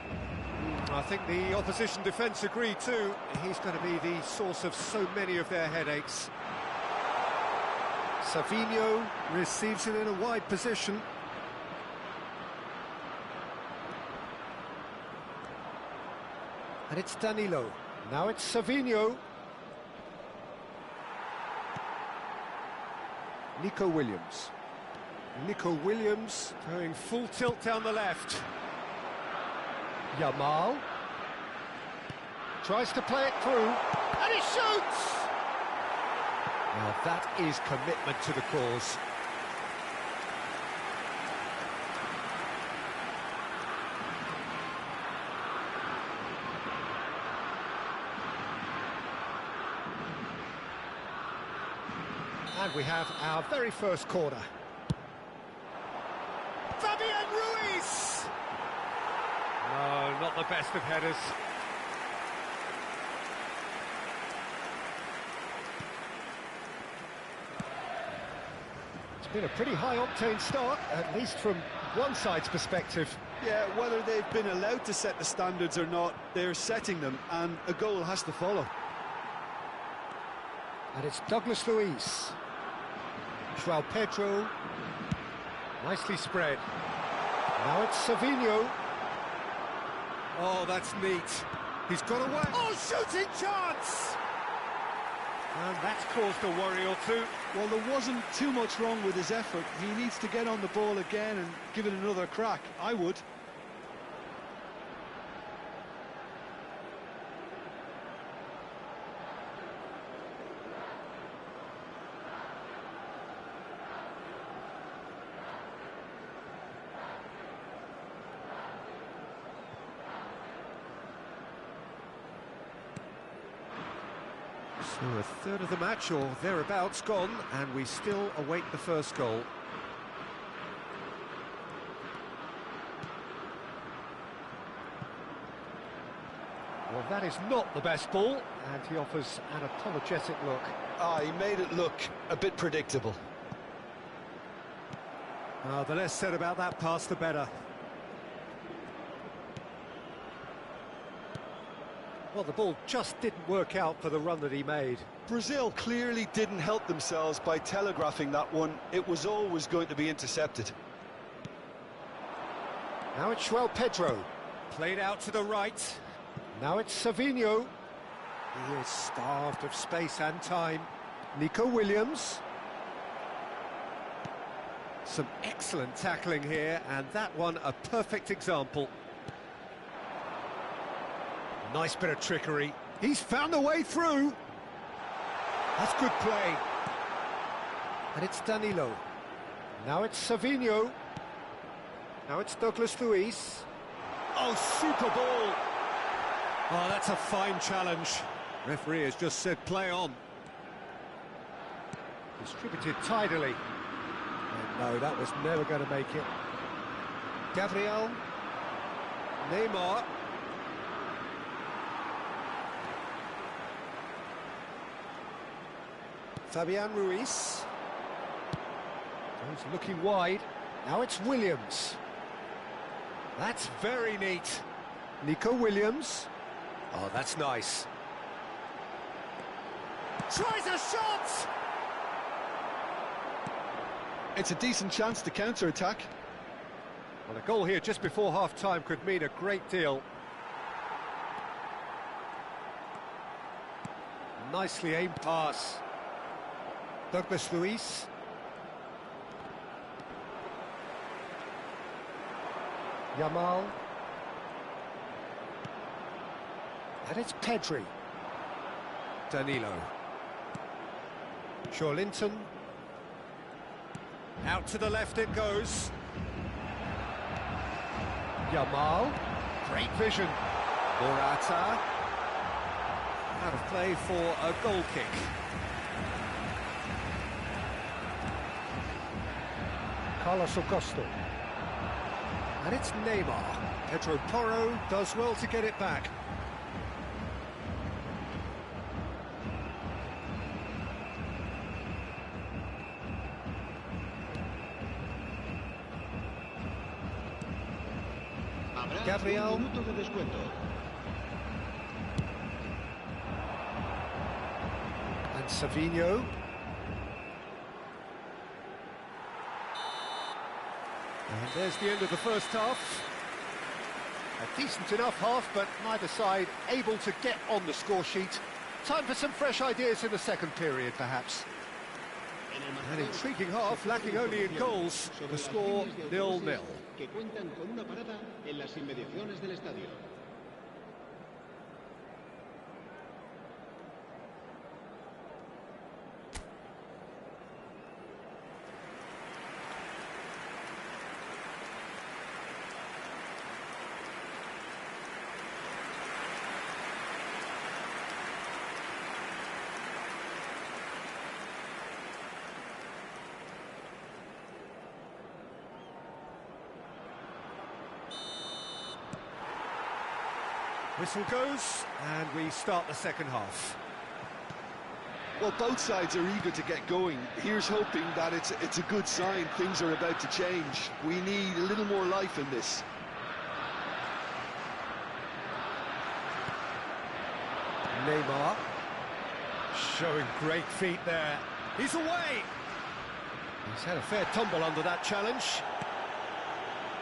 I think the opposition defence agree too. He's going to be the source of so many of their headaches. Savinho receives it in a wide position. And it's Danilo. Now it's Savinho. Nico Williams. Nico Williams going full tilt down the left. Yamal. Tries to play it through. And he shoots! Now that is commitment to the cause. And we have our very first corner. Fabian Ruiz! No, not the best of headers. It's been a pretty high-octane start, at least from one side's perspective. Yeah, whether they've been allowed to set the standards or not, they're setting them, and a goal has to follow. And it's Douglas Luiz. João Pedro. Nicely spread. Now it's Savinho. Oh, that's neat. He's got away. Oh, shooting chance! And that's caused a worry or two. Well, there wasn't too much wrong with his effort. He needs to get on the ball again and give it another crack. I would. So a third of the match, or thereabouts, gone, and we still await the first goal. Well, that is not the best ball, and he offers an apologetic look. He made it look a bit predictable. The less said about that pass, the better. Well, the ball just didn't work out for the run that he made. Brazil clearly didn't help themselves by telegraphing that one. It was always going to be intercepted. Now it's João Pedro. Played out to the right. Now it's Savinho. He is starved of space and time. Nico Williams. Some excellent tackling here, and that one a perfect example. Nice bit of trickery. He's found a way through. That's good play. And it's Danilo. Now it's Savinho. Now it's Douglas Luiz. Oh, super ball. Oh, that's a fine challenge. Referee has just said play on. Distributed tidily. And no, that was never going to make it. Gabriel. Neymar. Fabian Ruiz. He's looking wide. Now it's Williams. That's very neat. Nico Williams. Oh, that's nice. Tries a shot! It's a decent chance to counter-attack. Well, a goal here just before half-time could mean a great deal. Nicely aimed pass. Douglas Luiz. Yamal. And it's Pedri. Danilo. Linton. Out to the left it goes. Yamal. Great vision. Morata. Out of play for a goal kick. Carlos Augusto. And it's Neymar. Pedro Porro does well to get it back. Gabriel. And Savinho. And there's the end of the first half. A decent enough half, but neither side able to get on the score sheet. Time for some fresh ideas in the second period, perhaps. An intriguing half, lacking only in goals. The score 0-0. Que cuentan con una parada en las inmediaciones del estadio. Whistle goes, and we start the second half. Well, both sides are eager to get going. Here's hoping that it's a good sign. Things are about to change. We need a little more life in this. Neymar showing great feet there. He's away. He's had a fair tumble under that challenge.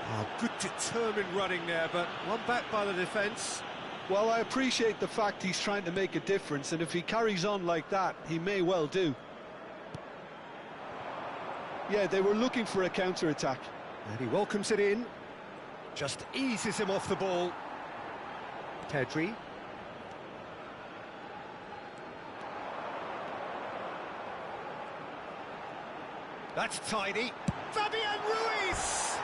Oh, good determined running there, but one back by the defence. Well, I appreciate the fact he's trying to make a difference, and if he carries on like that, he may well do. Yeah, they were looking for a counter-attack. And he welcomes it in. Just eases him off the ball. Pedri. That's tidy. Fabian Ruiz!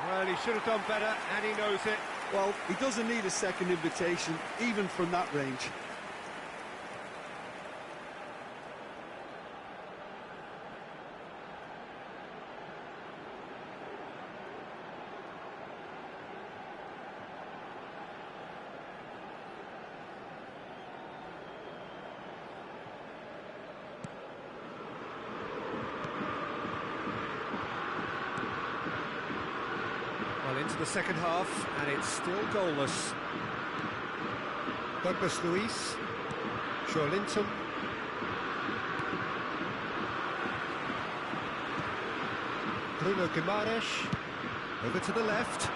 Well, he should have done better, and he knows it. Well, he doesn't need a second invitation, even from that range. Well, into the second half, and it's still goalless. Douglas Luiz, Linton. Bruno Guimaraes, over to the left.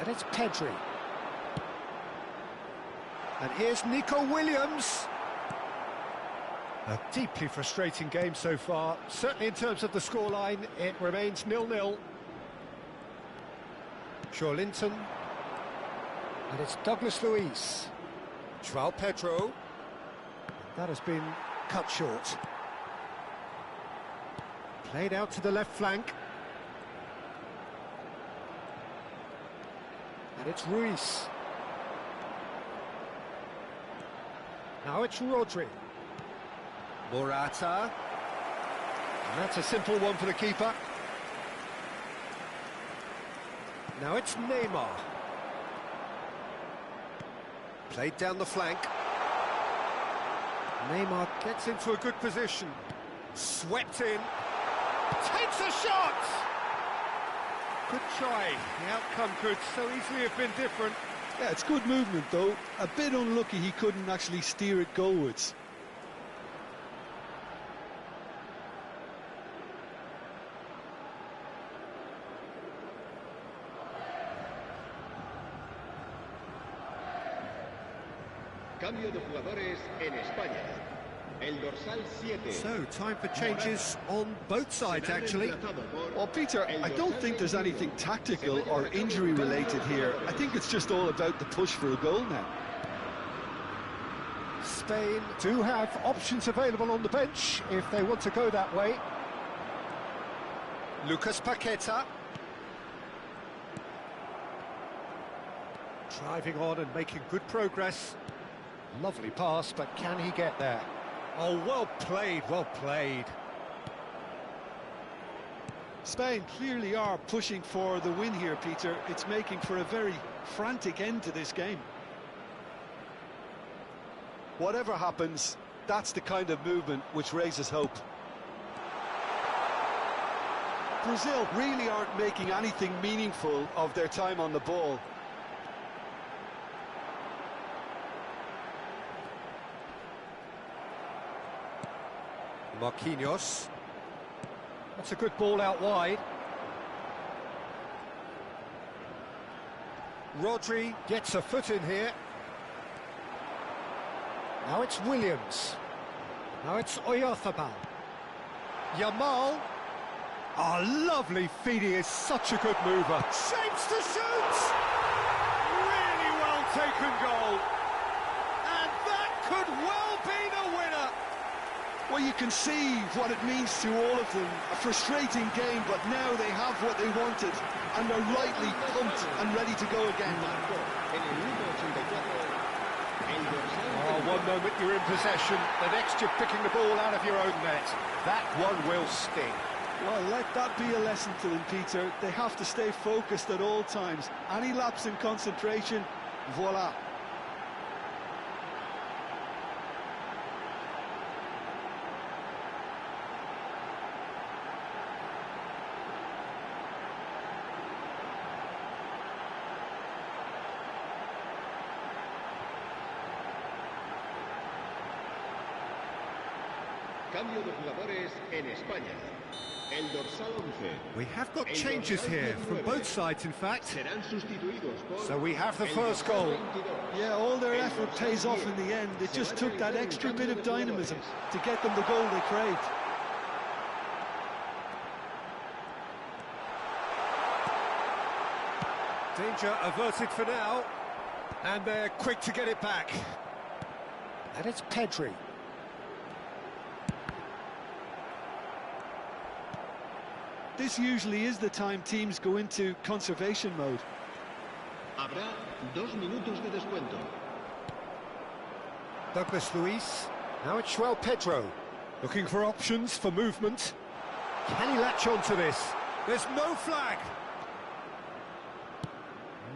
And it's Pedri. And here's Nico Williams. A deeply frustrating game so far. Certainly in terms of the scoreline, it remains 0-0. Linton. And it's Douglas Luiz. João Pedro. That has been cut short. Played out to the left flank. And it's Ruiz. Now it's Rodri. Morata. And that's a simple one for the keeper. Now it's Neymar. Played down the flank. Neymar gets into a good position. Swept in. Takes a shot! Good try. The outcome could so easily have been different. Yeah, it's good movement, though. A bit unlucky he couldn't actually steer it goalwards. Cambio de jugadores en España. El dorsal 7. So, time for changes on both sides, actually. Well, Peter, I don't think there's anything tactical or injury-related here. I think it's just all about the push for a goal now. Spain do have options available on the bench if they want to go that way. Lucas Paqueta. Driving on and making good progress. Lovely pass, but can he get there? Oh, well played, well played. Spain clearly are pushing for the win here, Peter. It's making for a very frantic end to this game. Whatever happens, that's the kind of movement which raises hope. Brazil really aren't making anything meaningful of their time on the ball. Marquinhos. That's a good ball out wide. Rodri gets a foot in here. Now it's Williams. Now it's Oyarzabal. Yamal. Oh, lovely feed. He is such a good mover. Shapes to shoot! Really well taken goal. And that could well be the winner. Well, you can see what it means to all of them. A frustrating game, but now they have what they wanted. And they're rightly pumped and ready to go again. Oh, one moment you're in possession, the next you're picking the ball out of your own net. That one will sting. Well, let that be a lesson to them, Peter. They have to stay focused at all times. Any lapse in concentration, voila. Cambio de jugadores en España. El dorsal 11. We have got changes here from both sides, in fact. Serán sustituidos por So we have the first goal. Yeah, all their effort pays off in the end. It just took that extra bit of dynamism to get them the goal they craved. Danger averted for now. And they're quick to get it back. And it's Pedri. This usually is the time teams go into conservation mode. Habrá 2 minutos de descuento. Douglas Luiz. Now it's João Pedro. Looking for options for movement. Can he latch on to this? There's no flag.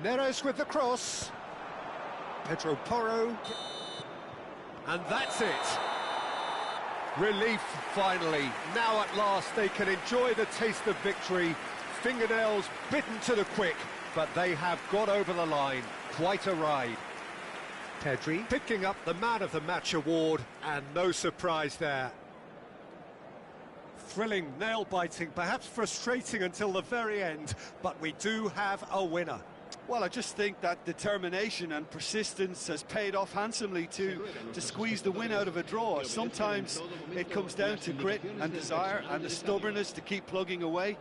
Neres with the cross. Pedro Porro. And that's it. Relief, finally. Now at last they can enjoy the taste of victory. Fingernails bitten to the quick, but they have got over the line. Quite a ride. Pedri picking up the Man of the Match award, and no surprise there. Thrilling, nail-biting, perhaps frustrating until the very end, but we do have a winner. Well, I just think that determination and persistence has paid off handsomely to squeeze the win out of a draw. Sometimes it comes down to grit and desire and the stubbornness to keep plugging away.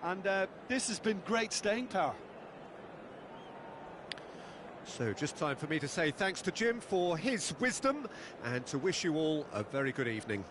And this has been great staying power. So just time for me to say thanks to Jim for his wisdom and to wish you all a very good evening.